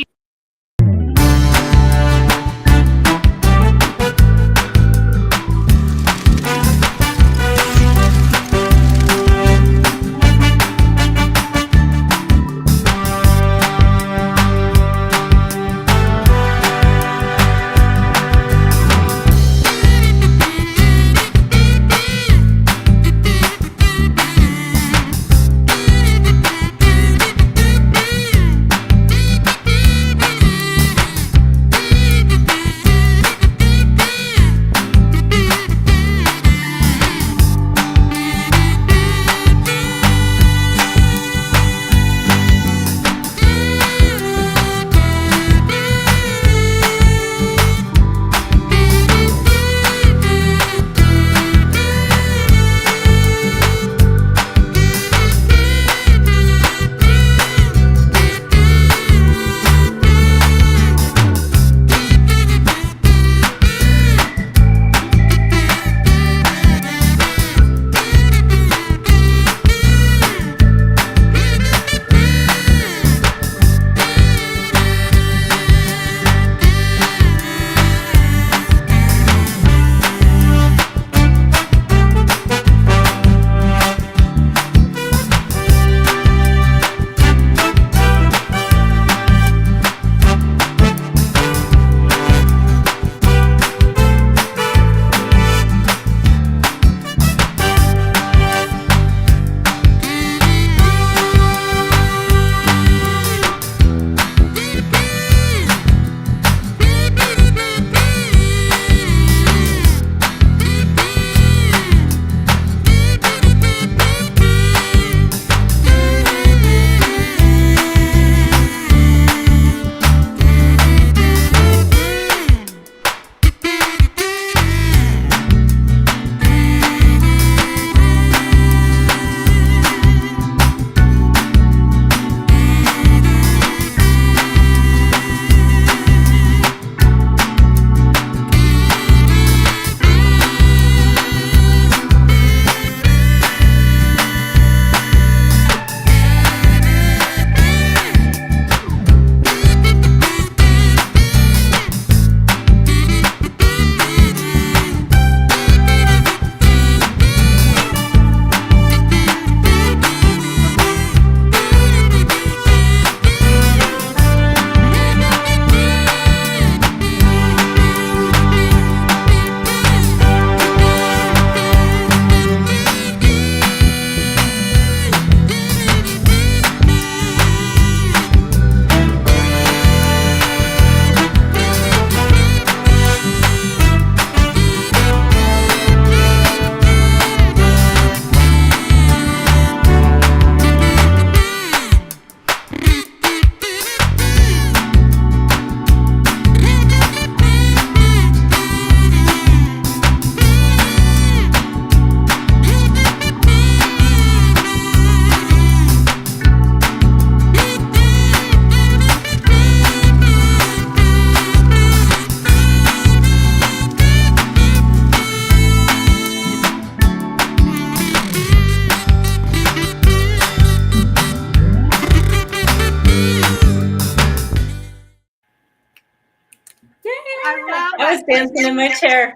I was dancing in my chair.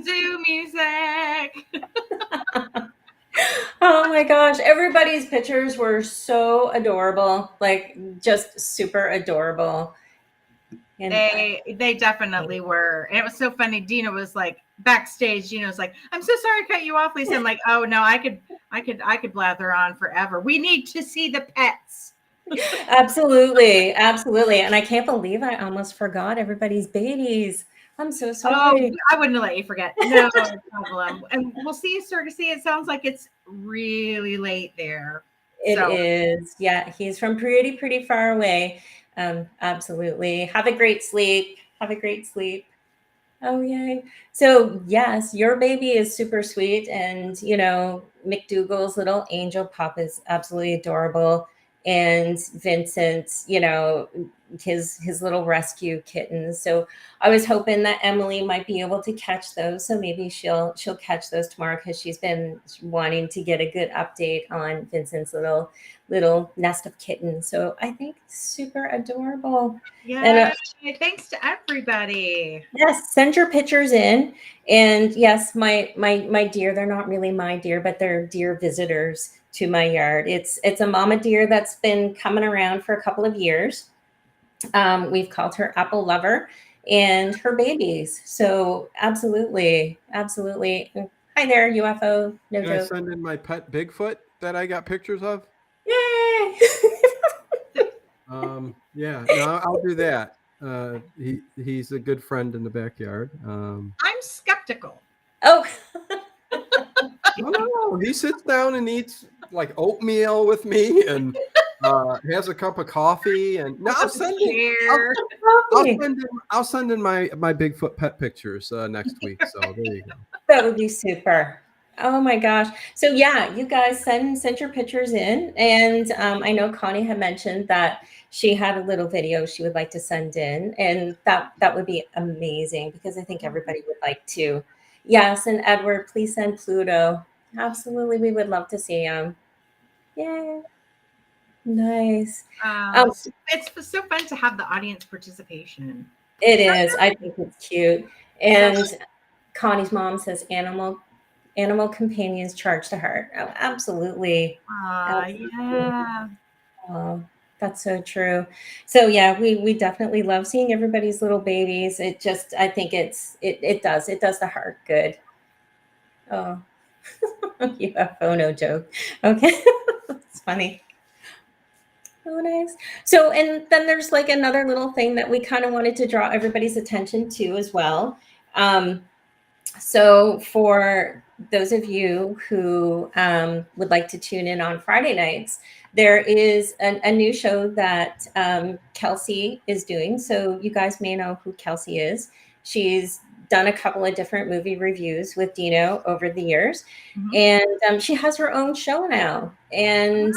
Zoo music. Oh my gosh, everybody's pictures were so adorable, like just super adorable. And They definitely were. And it was so funny. Dina was like backstage, Gina was like, I'm so sorry to cut you off, Lisa. I'm like, oh no, I could blather on forever. We need to see the pets. absolutely, absolutely. And I can't believe I almost forgot everybody's babies. I'm so sorry. Oh, I wouldn't have let you forget. No problem. And we'll see you, Stargazing. It sounds like it's really late there. It So is. Yeah, he's from pretty far away. Absolutely. Have a great sleep. Have a great sleep. Oh, yay. So, yes, your baby is super sweet. And, McDougal's little angel pup is absolutely adorable. And Vincent, his little rescue kittens. So I was hoping that Emily might be able to catch those. So maybe she'll catch those tomorrow because she's been wanting to get a good update on Vincent's little nest of kittens. So I think super adorable. And yeah, thanks to everybody. yes, send your pictures in. And yes, my deer, they're not really my deer, but they're deer visitors to my yard. It's a mama deer that's been coming around for a couple of years. We've called her Apple Lover and her babies. So absolutely, absolutely. Hi there, UFO. No Can I joke. send in my pet Bigfoot that I got pictures of? Yay! Yeah, no, I'll do that. He's a good friend in the backyard. I'm skeptical. Oh, No, he sits down and eats like oatmeal with me and has a cup of coffee. And no, I'll send in. I'll send in my Bigfoot pet pictures next week. So there you go. that would be super. Oh my gosh. So yeah, you guys send your pictures in. And I know Connie had mentioned that she had a little video she would like to send in. And that would be amazing because I think everybody would like to. Yes, and Edward, please send Pluto. Absolutely, we would love to see him. Yay. Nice. Um, It's so fun to have the audience participation. it is. I think it's cute. And So, Connie's mom says animal companions charge the heart. Oh, absolutely. Absolutely. yeah. Oh, that's so true. So yeah, we definitely love seeing everybody's little babies. I think it does the heart good. Oh, UFO, no joke. Okay. It's funny. Oh, nice. So, and then there's like another little thing that we kind of wanted to draw everybody's attention to as well. Um, So, for those of you who would like to tune in on Friday nights, there is a new show that Kelsey is doing. So, you guys may know who Kelsey is. She's done a couple of different movie reviews with Dino over the years, and she has her own show now. And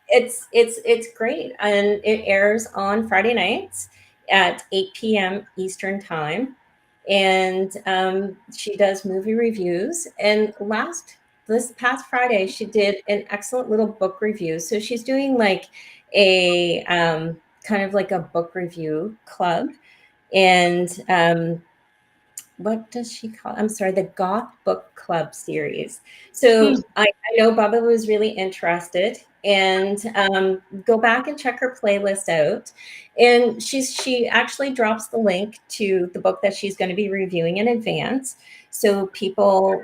it's great, and it airs on Friday nights at 8 p.m. Eastern time, and she does movie reviews. And this past Friday, she did an excellent little book review. So she's doing like a kind of like a book review club, and what does she call? I'm sorry, the Goth Book Club series. So I know Bubba was really interested, and go back and check her playlist out. And she actually drops the link to the book that she's going to be reviewing in advance, so people.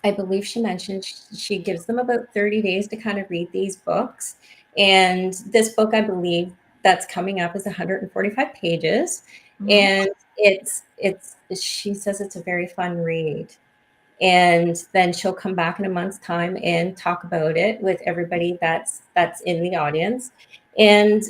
I believe she mentioned she gives them about 30 days to kind of read these books. And this book, I believe, that's coming up is 145 pages. And she says it's a very fun read. And then she'll come back in a month's time and talk about it with everybody that's in the audience. And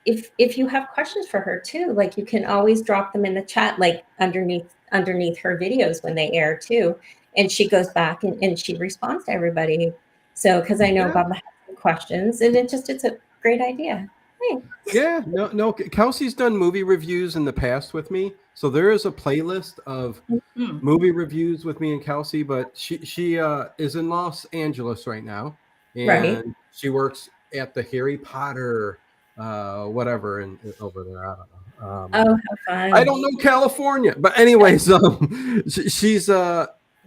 if you have questions for her too, like you can always drop them in the chat, like underneath her videos when they air too. And she goes back and she responds to everybody. So because I know Bubba has some questions, and it's a great idea. Thanks. Yeah, no. Kelsey's done movie reviews in the past with me, so there is a playlist of movie reviews with me and Kelsey. But she is in Los Angeles right now, and Right. she works at the Harry Potter whatever and over there. I don't know. Oh, how fun! I don't know California, but anyways, she's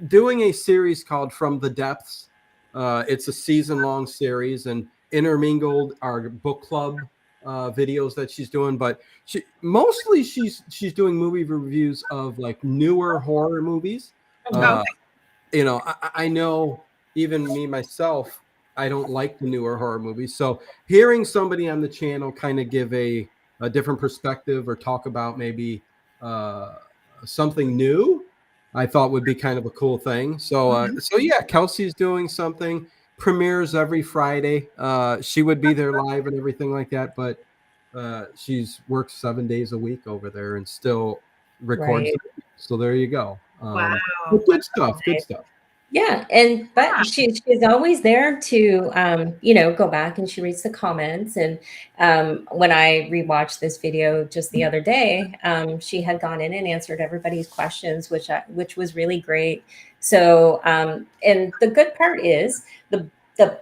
doing a series called From the Depths. It's a season-long series, and intermingled are book club videos that she's doing. But she's doing movie reviews of like newer horror movies. I know even me myself, I don't like the newer horror movies. So hearing somebody on the channel kind of give a different perspective or talk about maybe something new, I thought would be kind of a cool thing. So yeah, Kelsey's doing something. premieres every Friday. She would be there live and everything like that, but she's works 7 days a week over there and still records. Right. So there you go. Wow. But good stuff. Good stuff. Yeah, Yeah. but she's always there to go back, and she reads the comments. And when I rewatched this video just the other day, she had gone in and answered everybody's questions, which was really great. So and the good part is the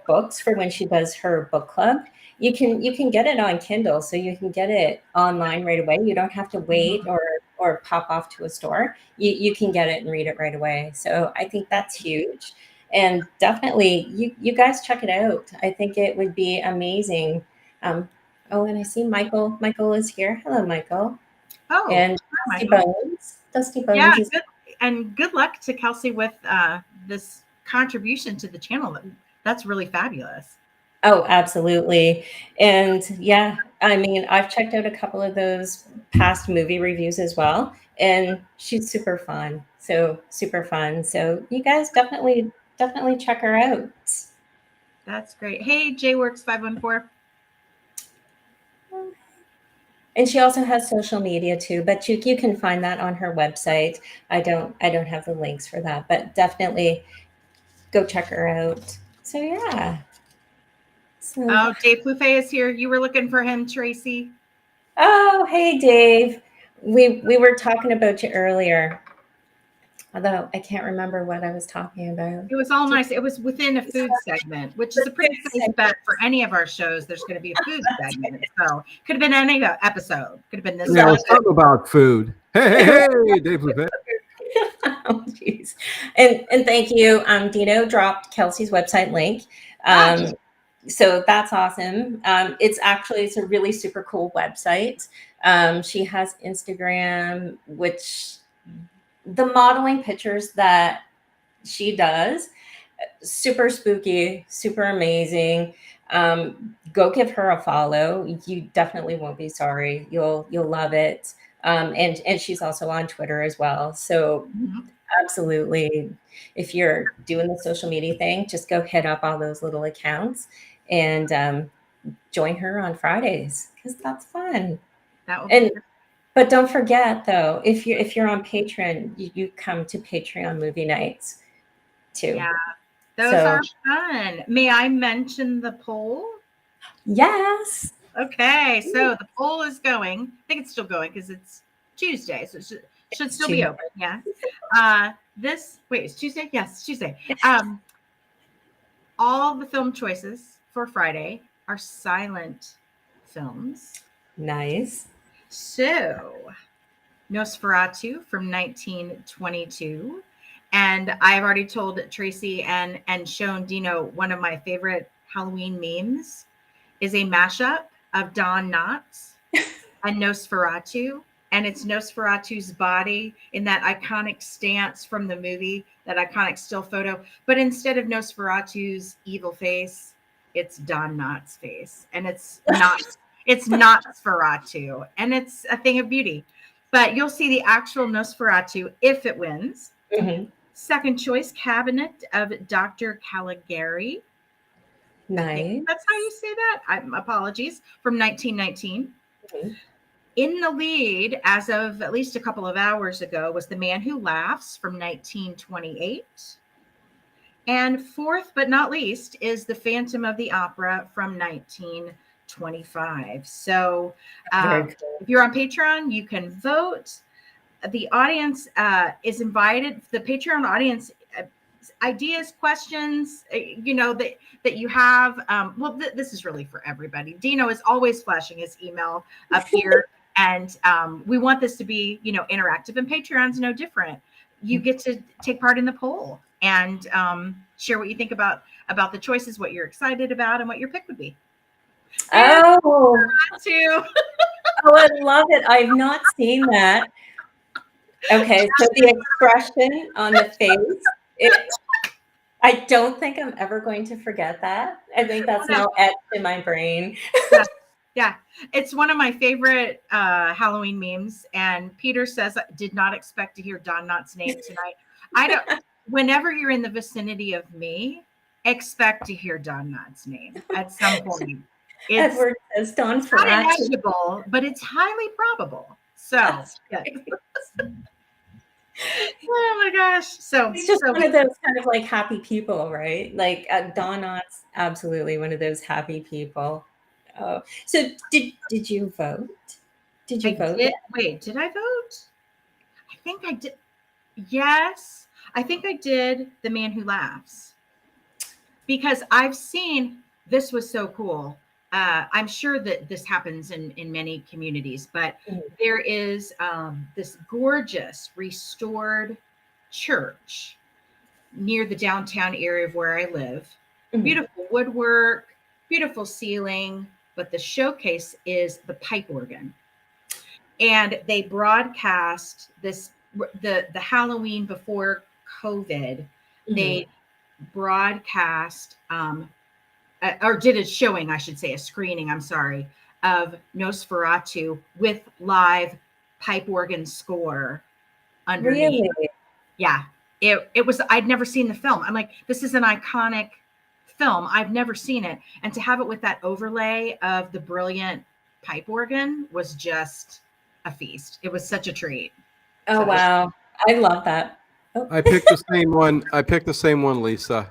books for when she does her book club. You can get it on Kindle, so you can get it online right away. You don't have to wait or pop off to a store. You can get it and read it right away. So I think that's huge. And definitely you guys check it out. I think it would be amazing. Oh, and I see Michael. Michael is here. Hello, Michael. Oh, And hi, Dusty Michael. Bones. Dusty Bones Yeah, is good luck to Kelsey with this contribution to the channel. That's really fabulous. Oh, absolutely. And yeah, I mean, I've checked out a couple of those past movie reviews as well, and she's super fun. So super fun. So you guys definitely check her out. That's great. Hey, JWorks514. And she also has social media too, but you can find that on her website. I don't have the links for that, but definitely go check her out. So yeah. So Oh, Dave Plouffe is here. You were looking for him, Tracy. oh, hey Dave. We were talking about you earlier. Although I can't remember what I was talking about. It was all nice. It was within a food segment, which is a pretty safe bet for any of our shows. There's going to be a food segment. So could have been any episode. Could have been this. Yeah, let's talk about food. Hey, Dave Levette. Oh, jeez. And thank you. Dino dropped Kelsey's website link. So that's awesome. It's a really super cool website. She has Instagram, which the modeling pictures that she does, super spooky, super amazing. Go give her a follow. You definitely won't be sorry. You'll love it. And she's also on Twitter as well. So absolutely, if you're doing the social media thing, just go hit up all those little accounts and join her on Fridays because that's fun. That will be But don't forget though, if you're on Patreon, you come to Patreon movie nights too. Yeah, those are fun. May I mention the poll? Yes. Okay, so the poll is going. I think it's still going because it's Tuesday, so it should still be open. Yeah. It's Tuesday? Yes, it's Tuesday. All the film choices for Friday are silent films. Nice. So, Nosferatu from 1922. And I've already told Tracy and shown Dino one of my favorite Halloween memes is a mashup of Don Knotts and Nosferatu. And it's Nosferatu's body in that iconic stance from the movie, that iconic still photo. But instead of Nosferatu's evil face, it's Don Knotts' face. And it's not Nosferatu. And it's a thing of beauty. But you'll see the actual Nosferatu if it wins. Mm-hmm. Second choice, Cabinet of Dr. Caligari. Nice. That's how you say that. Apologies. From 1919. Mm-hmm. In the lead, as of at least a couple of hours ago, was The Man Who Laughs from 1928. And fourth but not least is The Phantom of the Opera from 1925. So Very cool. if you're on Patreon, you can vote. The audience is invited. The Patreon audience, ideas, questions, that you have. This is really for everybody. Dino is always flashing his email up here. And we want this to be, interactive, and Patreon's no different. You get to take part in the poll and share what you think about the choices, what you're excited about, and what your pick would be. Oh, too. Oh, I love it. I've not seen that. Okay, so the expression on the face, I don't think I'm ever going to forget that. I think that's now etched in my brain. Yeah, it's one of my favorite Halloween memes. And Peter says, did not expect to hear Don Knott's name tonight. Whenever you're in the vicinity of me expect to hear Don Knotts' name at some point. It's Edward says Don not Ferracci. inevitable, but it's highly probable. So, yes. Oh my gosh. So He's just so one of those kind of like happy people, right? Like Don Knotts, absolutely one of those happy people. So did you vote? Did you I vote? did. Wait, did I vote? I think I did. Yes, I think I did The Man Who Laughs, because I've seen, this was so cool. I'm sure that this happens in many communities, but Mhm. there is this gorgeous restored church near the downtown area of where I live. Mhm. Beautiful woodwork, beautiful ceiling, but the showcase is the pipe organ. And they broadcast this, the Halloween before COVID. They broadcast or did a showing, I should say, a screening, I'm sorry, of Nosferatu with live pipe organ score underneath. Really? Yeah, it was, I'd never seen the film. I'm like, this is an iconic film. I've never seen it. And to have it with that overlay of the brilliant pipe organ was just a feast. It was such a treat. Oh, So, wow. I love that. Oh. I picked the same one. I picked the same one, Lisa.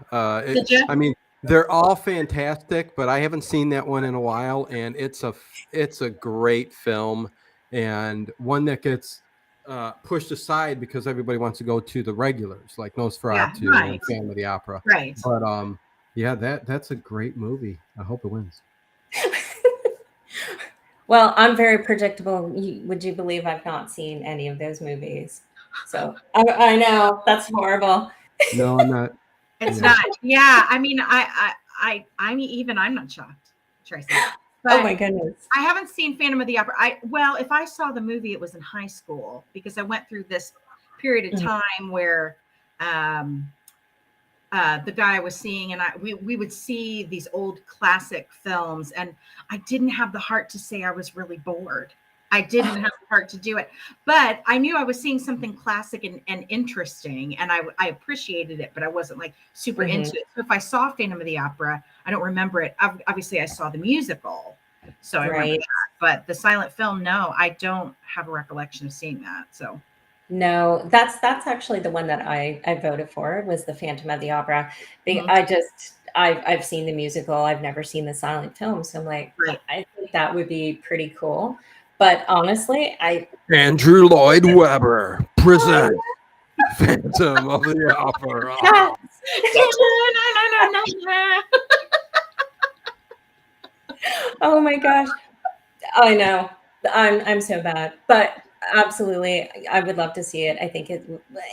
did you? I mean, they're all fantastic, but I haven't seen that one in a while, and it's a great film, and one that gets pushed aside because everybody wants to go to the regulars like Yeah, Nosferatu right. and Phantom of the Opera. Right. But yeah, that's a great movie. I hope it wins. Well, I'm very predictable. Would you believe I've not seen any of those movies? So I know that's horrible. No, I'm not. It's Yeah. not. Yeah, I mean, I'm not shocked, Tracy. But Oh my goodness. I haven't seen Phantom of the Opera. Well, if I saw the movie, it was in high school, because I went through this period of time where the guy I was seeing and we would see these old classic films, and I didn't have the heart to say I was really bored. I didn't have the heart to do it, but I knew I was seeing something classic and interesting, and I appreciated it, but I wasn't like super into it. So if I saw Phantom of the Opera, I don't remember it. Obviously, I saw the musical, so I remember Right. that. But the silent film, no, I don't have a recollection of seeing that. So No, that's actually the one that I voted for, was the Phantom of the Opera. Mhm. I've seen the musical. I've never seen the silent film, so I'm like, Right. I think that would be pretty cool. But honestly, Andrew Lloyd Webber presents Phantom of the Opera. oh my gosh, I know. I'm so bad, but absolutely, I would love to see it. I think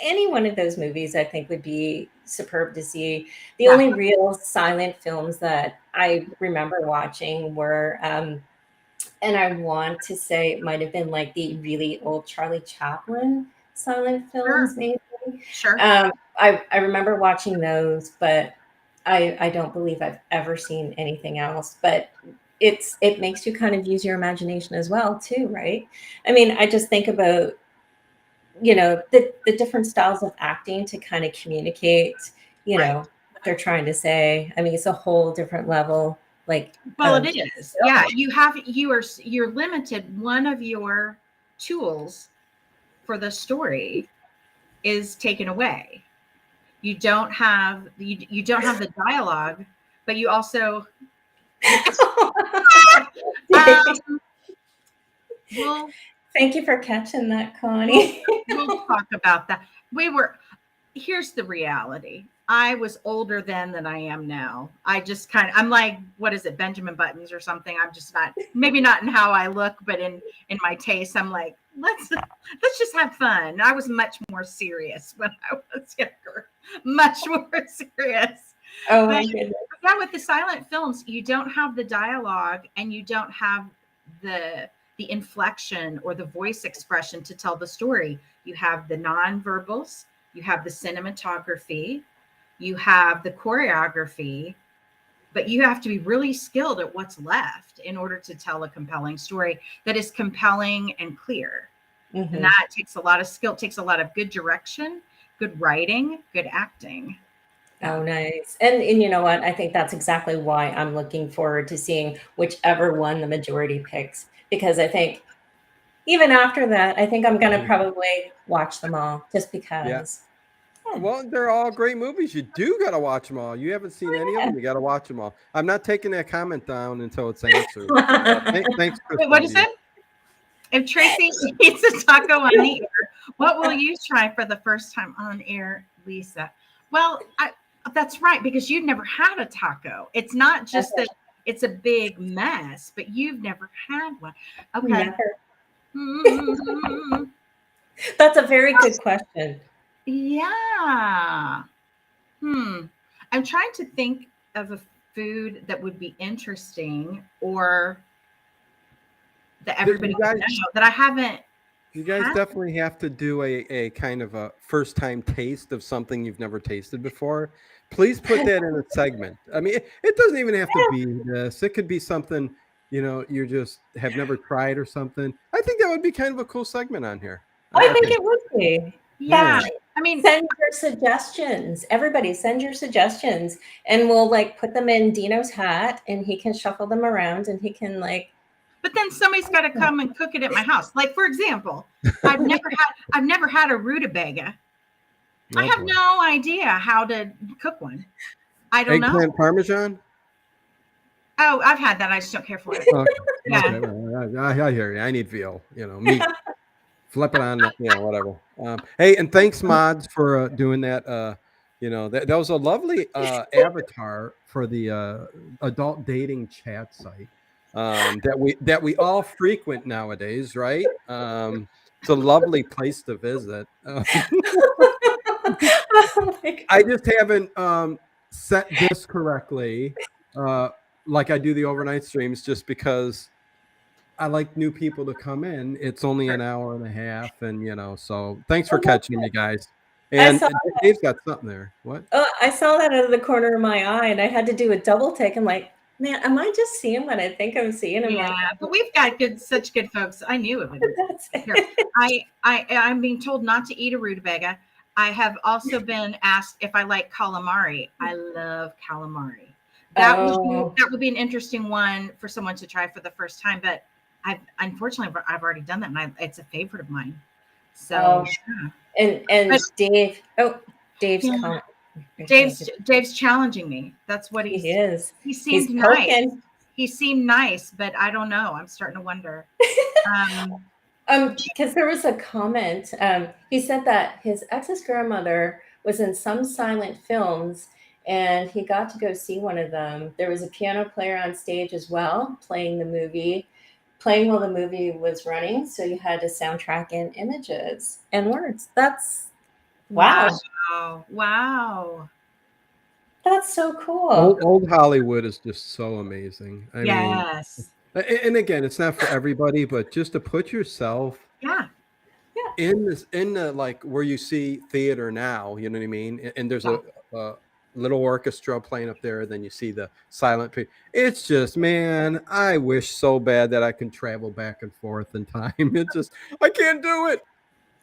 any one of those movies, I think, would be superb to see. The Yeah. only real silent films that I remember watching were, and I want to say it might have been like the really old Charlie Chaplin silent films, maybe. Sure. I remember watching those, but I don't believe I've ever seen anything else. But it makes you kind of use your imagination as well, too, right? I mean, I just think about, the different styles of acting to kind of communicate, Right. what they're trying to say. I mean, it's a whole different level. Like, Well, it is. Yeah, you're limited. One of your tools for the story is taken away. You don't have the dialogue, but you also we'll Thank you for catching that, Connie. we'll talk about that. Here's the reality. I was older then than I am now. I'm like, what is it, Benjamin Buttons or something? I'm just not, maybe not in how I look, but in my taste, I'm like, let's just have fun. I was much more serious when I was younger, much more serious. Oh my goodness. Yeah, with the silent films, you don't have the dialogue and you don't have the inflection or the voice expression to tell the story. You have the nonverbals, you have the cinematography, you have the choreography, but you have to be really skilled at what's left in order to tell a compelling story that is compelling and clear. Mhm. And that takes a lot of skill, takes a lot of good direction, good writing, good acting. Oh, nice. And you know what? I think that's exactly why I'm looking forward to seeing whichever one the majority picks, because I think even after that, I think I'm gonna probably watch them all just Yeah. because. Yeah. Well, they're all great movies. You do got to watch them all. You haven't seen any of them. You got to watch them all. I'm not taking that comment down until it's answered. Thanks, Wait, what is Christine. it? If Tracy eats a taco on the air, what will you try for the first time on air, Lisa? Well, that's right, because you've never had a taco. It's not just that it's a big mess, but you've never had one. Okay. Never. Mm, That's a very good question. yeah. I'm trying to think of a food that would be interesting or that everybody would know that I haven't. You guys definitely have to do a kind of a first time taste of something you've never tasted before. Please put that in a segment. I mean, it doesn't even have to be this. It could be something, you just have never tried or something. I think that would be kind of a cool segment on here. I think it would be. Yeah. I mean, send your suggestions. Everybody send your suggestions and we'll like put them in Dino's hat and he can shuffle them around and he can like. But then somebody's got to come and cook it at my house. Like, for example, I've never had a rutabaga. I have no idea how to cook one. I don't know. Eggplant Parmesan? Oh, I've had that. I just don't care for it. Okay. Yeah. Okay. I hear you. I need veal, meat. Flip it on, whatever. Hey, and thanks, mods, for doing that. That was a lovely avatar for the adult dating chat site that we all frequent nowadays, right? It's a lovely place to visit. I just haven't set this correctly, like I do the overnight streams, just because I like new people to come in. It's only an hour and a half, and so thanks for catching me, guys. And Dave's got something there. What? Oh, I saw that out of the corner of my eye, and I had to do a double take. I'm like, man, am I just seeing what I think I'm seeing? But we've got such good folks. I knew it would be. I'm being told not to eat a rutabaga. I have also been asked if I like calamari. I love calamari. That would be an interesting one for someone to try for the first time. But I've already done that, and it's a favorite of mine. So and Dave's comment. Dave's challenging me. That's what he is. He seemed nice. He seemed nice, but I don't know. I'm starting to wonder. Because there was a comment. He said that his ex's grandmother was in some silent films and he got to go see one of them. There was a piano player on stage as well, playing while the movie was running. So you had a soundtrack and images and words. That's wow. Wow. That's so cool. Old Hollywood is just so amazing. I mean, and again, it's not for everybody, but just to put yourself in the like where you see theater now, you know what I mean? And there's a little orchestra playing up there, then you see the silent people. It's just, man, I wish so bad that I can travel back and forth in time. It's just, I can't do it.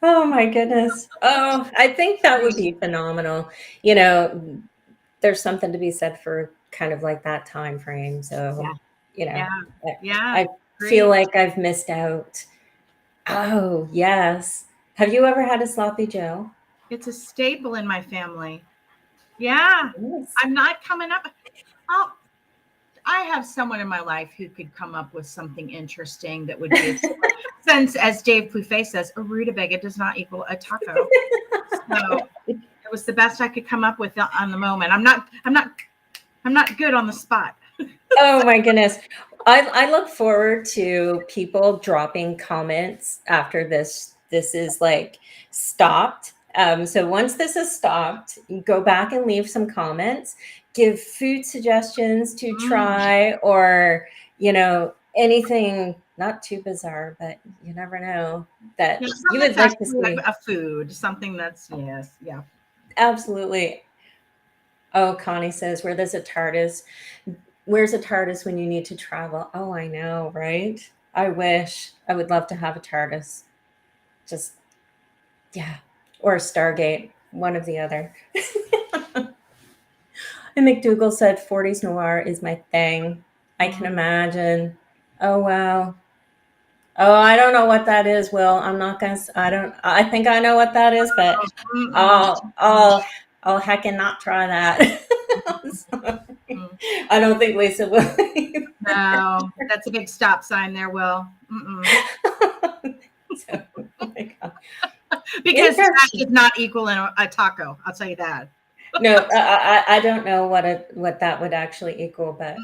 Oh my goodness. Oh, I think that would be phenomenal. There's something to be said for kind of like that time frame. So, I feel like I've missed out. Oh, yes. Have you ever had a sloppy Joe? It's a staple in my family. Yeah. Yes. I'm not coming up. I have someone in my life who could come up with something interesting that would be, since, as Dave Plouffe says, a rutabaga does not equal a taco. So it was the best I could come up with on the moment. I'm not good on the spot. Oh my goodness. I look forward to people dropping comments after this is like stopped. So once this is stopped, go back and leave some comments, give food suggestions to try, or, anything not too bizarre, but you never know that you would like to see. A food, something that's, Absolutely. Oh, Connie says, where's a TARDIS when you need to travel? Oh, I know, right? I wish. I would love to have a TARDIS. Just, or a Stargate, one of the other. And McDougal said 40s noir is my thing. I can imagine. Oh, wow. Oh, I don't know what that is, Will. I'm not gonna. I think I know what that is, but I'll heckin' not try that. I'm sorry. I don't think Lisa will. No, that's a big stop sign there, Will. So, oh my God. Because that does not equal a taco. I'll tell you that. No, I don't know what that would actually equal, but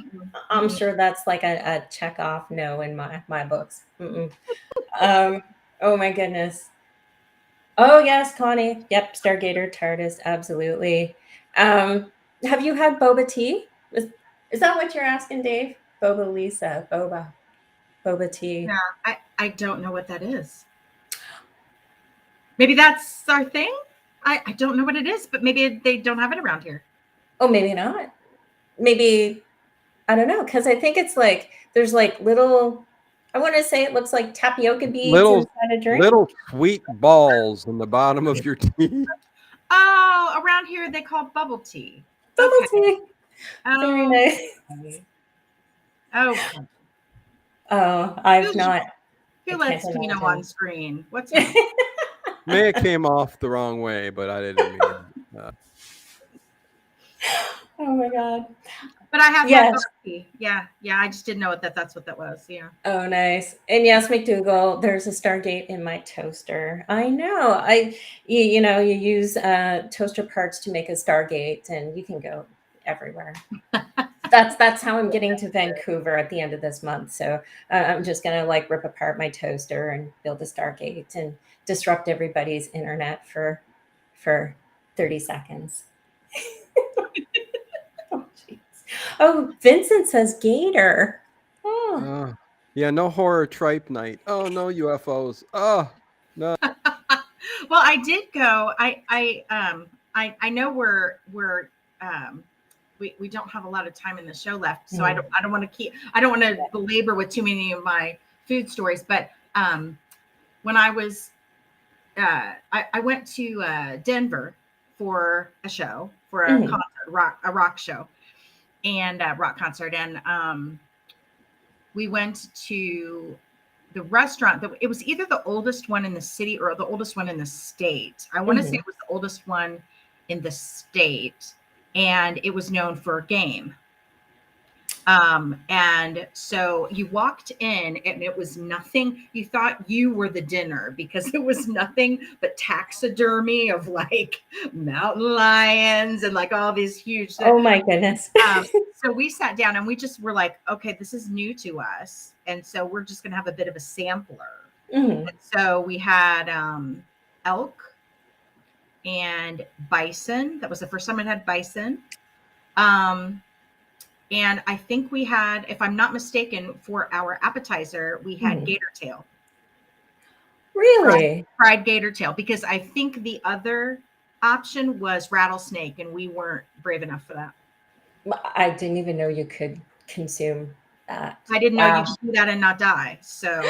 I'm sure that's like a check off no in my books. Oh my goodness. Oh yes, Connie. Yep, Stargator TARDIS, absolutely. Have you had boba tea? Is that what you're asking, Dave? Boba Lisa, boba tea. Yeah, I don't know what that is. Maybe that's our thing. I don't know what it is, but maybe they don't have it around here. Oh, maybe not. Maybe, I don't know, because I think it's like there's like little, I want to say it looks like tapioca beads inside a drink. Little sweet balls in the bottom of your tea. Oh, around here they call bubble tea. Bubble tea. Very nice. Okay. Oh, I've not. Who lets Tino on screen? What's May have came off the wrong way, but I didn't mean it. Oh my God. But I have had bubble tea. Yeah. I just didn't know that's what that was. Yeah. Oh, nice. And yes, McDougal, there's a Stargate in my toaster. I know. You know, you use toaster parts to make a Stargate, and you can go everywhere. That's how I'm getting to Vancouver at the end of this month. So I'm just gonna like rip apart my toaster and build a Stargate and disrupt everybody's internet for 30 seconds. Oh, geez. Oh, Vincent says gator. Oh. Yeah, no horror tripe night. Oh, no UFOs. Oh, no. Well, I did go. I know we don't have a lot of time in the show left, so I don't want to belabor with too many of my food stories. But when I was I went to Denver for a show, for a concert, a rock show, and rock concert, and we went to the restaurant. It was either the oldest one in the city or the oldest one in the state. I want to say it was the oldest one in the state, and it was known for a game. And so you walked in and it was nothing. You thought you were the dinner because it was nothing but taxidermy of like mountain lions and like all these huge. Oh my goodness. So we sat down and we just were like, okay, this is new to us. And so we're just going to have a bit of a sampler. And so we had elk and bison. That was the first time I had bison. And I think we had, if I'm not mistaken, for our appetizer, we had gator tail. Really? Fried gator tail, because I think the other option was rattlesnake, and we weren't brave enough for that. I didn't even know you could consume that. I didn't know you could do that and not die. So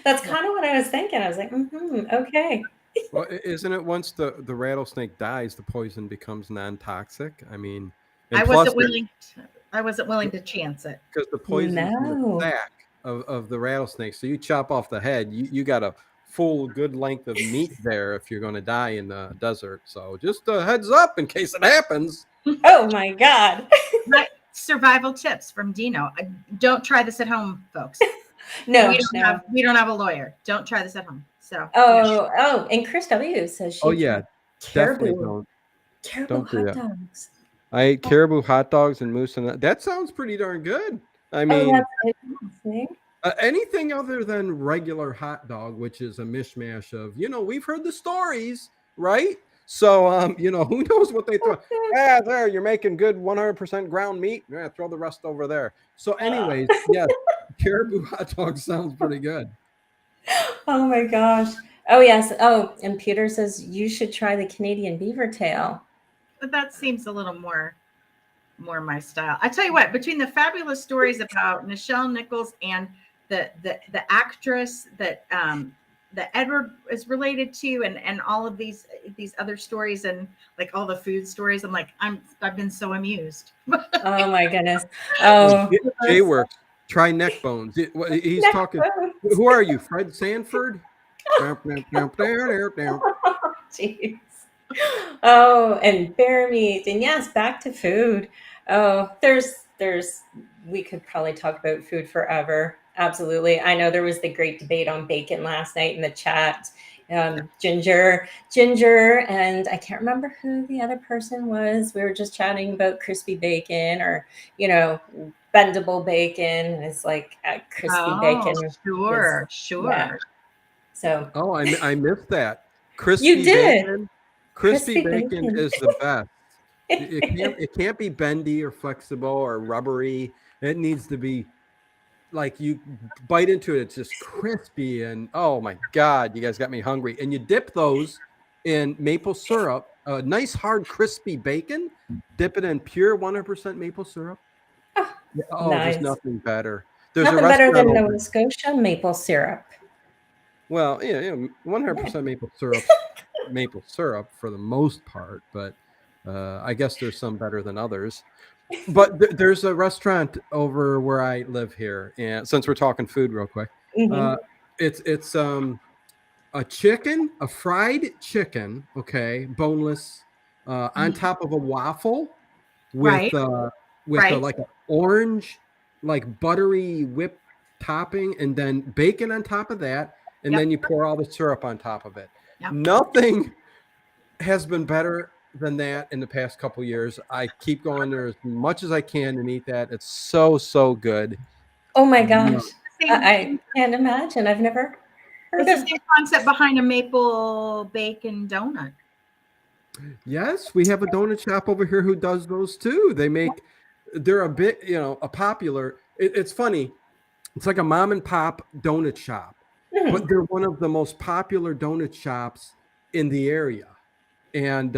that's kind of what I was thinking. I was like, okay. Well, isn't it once the rattlesnake dies, the poison becomes non-toxic? I mean, I wasn't willing to chance it because the poison is in the sac of the rattlesnake. So you chop off the head, you got a full good length of meat there if you're going to die in the desert. So just a heads up in case it happens. Oh my God. Survival tips from Dino. Don't try this at home, folks. No, we don't have a lawyer. Don't try this at home. So and Chris W says she definitely don't hot dogs. I ate caribou hot dogs and moose, and that sounds pretty darn good. I mean, anything other than regular hot dog, which is a mishmash of, we've heard the stories, right? So, who knows what they throw? There, you're making good 100% ground meat. Yeah, throw the rest over there. So, anyways, yes, caribou hot dog sounds pretty good. Oh my gosh. Oh yes. Oh, and Peter says you should try the Canadian beaver tail. But that seems a little more my style. I tell you what, between the fabulous stories about Nichelle Nichols and the actress that that Edward is related to, and all of these other stories, and like all the food stories. I'm like, I've been so amused. Oh my goodness. Oh, Jay works. Try neck bones. He's neck talking. bones. Who are you, Fred Sanford? Jeez. Oh, and bear meat, and yes, back to food. Oh, we could probably talk about food forever. Absolutely. I know there was the great debate on bacon last night in the chat. Ginger, and I can't remember who the other person was. We were just chatting about crispy bacon, or bendable bacon. It's like crispy bacon. Sure. Yeah. So. Oh, I missed that. You did. Bacon. Crispy bacon is the best. It can't be bendy or flexible or rubbery. It needs to be like you bite into it, it's just crispy, and oh my God, you guys got me hungry. And you dip those in maple syrup, nice hard crispy bacon, dip it in pure 100% maple syrup. Oh, Nice. there's nothing better. There's nothing better than Nova Scotia maple syrup. Well, 100% maple syrup for the most part, but I guess there's some better than others. But there's a restaurant over where I live here, and since we're talking food real quick, it's a fried chicken, okay, boneless, on top of a waffle with like an orange, like buttery whipped topping, and then bacon on top of that, and then you pour all the syrup on top of it. Nothing has been better than that in the past couple years. I keep going there as much as I can and eat that. It's so good. Oh my gosh. I can't imagine. I've never heard of the same concept behind a maple bacon donut. Yes, we have a donut shop over here who does those too. They're a bit, a popular. It's funny. It's like a mom and pop donut shop, but they're one of the most popular donut shops in the area. And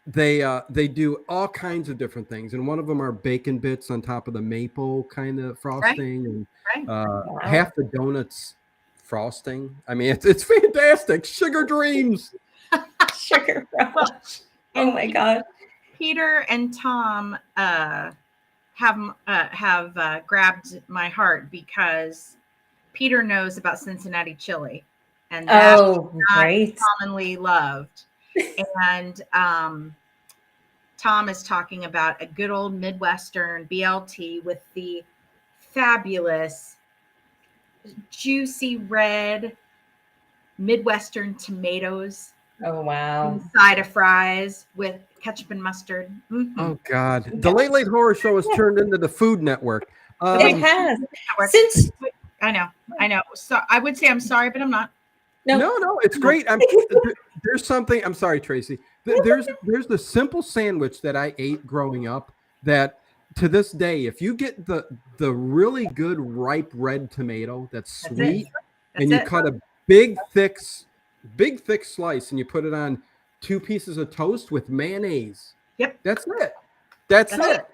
they do all kinds of different things, and one of them are bacon bits on top of the maple kind of frosting, and half the donuts frosting. I mean, it's fantastic. Sugar dreams. Sugar rush. Oh my God. Peter and Tom have grabbed my heart because Peter knows about Cincinnati chili, and that's not commonly loved. And Tom is talking about a good old Midwestern BLT with the fabulous, juicy red Midwestern tomatoes. Oh, wow. Inside of fries with ketchup and mustard. Mm-hmm. Oh, God. The Late Horror Show has turned into the Food Network. It has. I know. So I would say I'm sorry, but I'm not. No, it's great. There's something. I'm sorry, Tracy. There's the simple sandwich that I ate growing up that to this day, if you get the really good ripe red tomato that's sweet, and you cut a big thick slice and you put it on 2 pieces of toast with mayonnaise. Yep. That's it. That's it.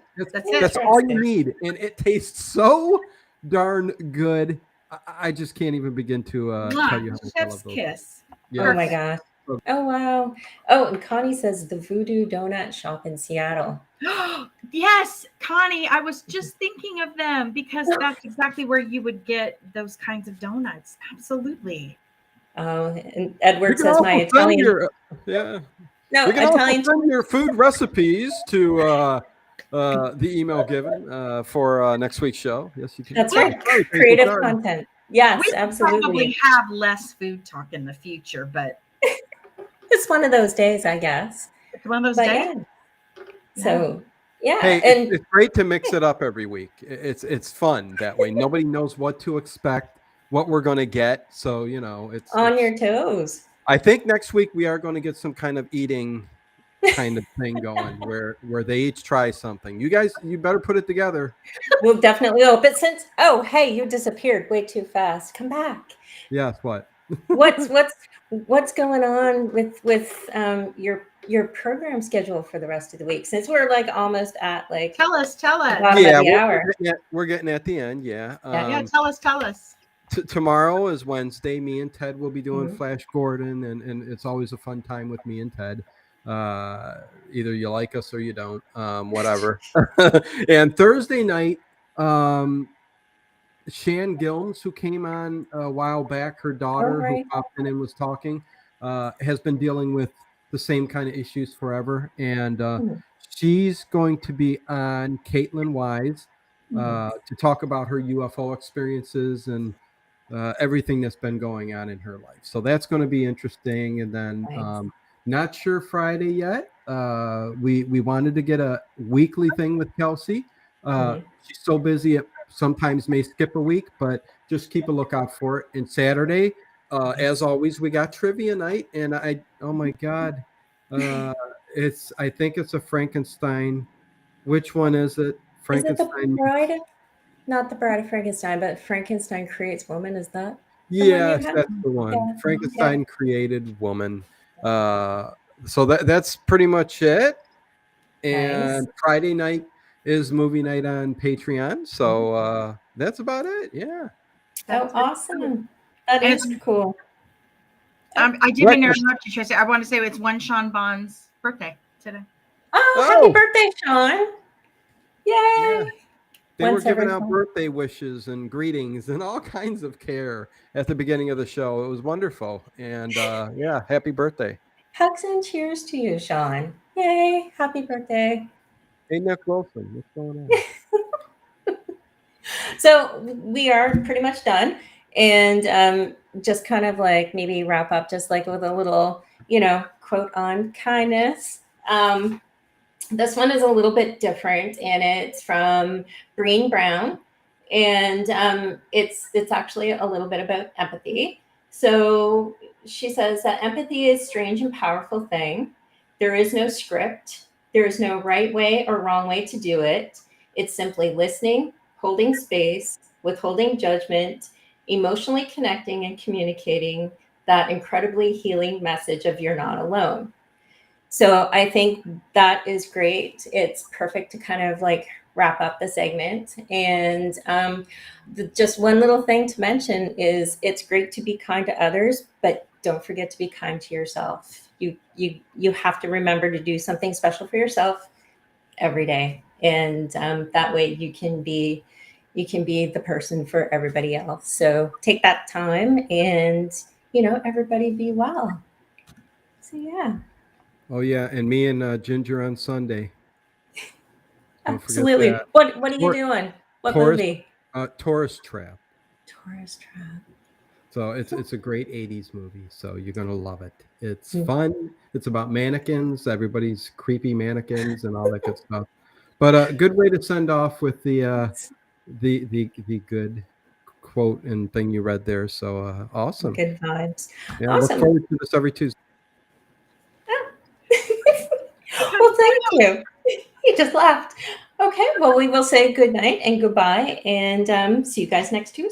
That's all you need, and it tastes so darn good. I just can't even begin to tell you how much I love those. Kiss. Yes. Oh my gosh. Oh wow. Oh, and Connie says the Voodoo Donut Shop in Seattle. Yes, Connie, I was just thinking of them because that's exactly where you would get those kinds of donuts. Absolutely. Oh, and Edward says my Italian. No, we can Italian. Also send your food recipes to the email given for next week's show. Yes, you can. That's right. Creative content. Yes, we absolutely. Probably have less food talk in the future, but it's one of those days, I guess. It's one of those days. Yeah. So yeah, hey, and it's great to mix it up every week. It's fun that way. Nobody knows what to expect, what we're going to get. So it's on your toes. I think next week we are going to get some kind of eating kind of thing going where they each try something. You guys, you better put it together. We'll definitely hope it. Since hey, you disappeared way too fast. Come back. Yes. What? What's going on with your program schedule for the rest of the week? Since we're like almost at tell us. Yeah, we're getting at the end. Yeah. Tell us. tomorrow is Wednesday. Me and Ted will be doing Mhm. Flash Gordon, and it's always a fun time with me and Ted. Either you like us or you don't, whatever. And Thursday night, Shan Gilms, who came on a while back, her Oh, daughter, who right. popped in and was talking, has been dealing with the same kind of issues forever. And Mhm. she's going to be on Caitlin Wise Mhm. to talk about her UFO experiences and everything that's been going on in her life. So that's going to be interesting. And then Nice. not sure Friday yet. We wanted to get a weekly thing with Kelsey. Mhm. She's so busy it sometimes may skip a week, but just keep a lookout for it. And Saturday, as always, we got trivia night, and oh my god, uh, I think it's a Frankenstein. Which one is it? Is it the Frankenstein. Bride of, not the Bride of Frankenstein, but Frankenstein Creates Woman? Is that the one you Yes, have? that's the one. Yeah. Yeah. Frankenstein created woman. Uh, so that's pretty much it. Nice. And Friday night is movie night on Patreon. Mhm. So that's about it. Yeah. Oh, That's it. awesome. That And is cool. I did mean to Breakfast. interrupt you, Tracy. I want to say it's one Sean Bond's birthday today. Oh, happy Oh, birthday, Sean. yeah. Yay. They were Once giving every out month. birthday wishes and greetings and all kinds of care at the beginning of the show. It was wonderful. And yeah, happy birthday. Hugs and cheers to you, Sean. Yay. Happy birthday. Hey, Nick Wilson, what's going on? So we are pretty much done. And just kind of like maybe wrap up just like with a little, quote on kindness. This one is a little bit different, and it's from Breen Brown, and it's actually a little bit about empathy. So she says that empathy is a strange and powerful thing. There is no script. There is no right way or wrong way to do it. It's simply listening, holding space, withholding judgment, emotionally connecting and communicating that incredibly healing message of you're not alone. So I think that is great. It's perfect to kind of like wrap up the segment. And just one little thing to mention is it's great to be kind to others, but don't forget to be kind to yourself. You have to remember to do something special for yourself every day, and that way you can be the person for everybody else. So take that time, and everybody be well. So yeah. Oh, yeah. And me and Ginger on Sunday. Don't forget that. Absolutely. What are you Tor- doing? What Taurus, movie? Taurus Trap. Tourist Trap. So it's a great 80s movie. So you're going to love it. It's Hmm. fun. It's about mannequins. Everybody's creepy mannequins and all that good stuff. But a good way to send off with the good quote and thing you read there. So awesome. Good vibes. Yeah, look Awesome. forward to this every Tuesday. Well, thank you. He just laughed. Okay, well, we will say good night and goodbye, and see you guys next Tuesday.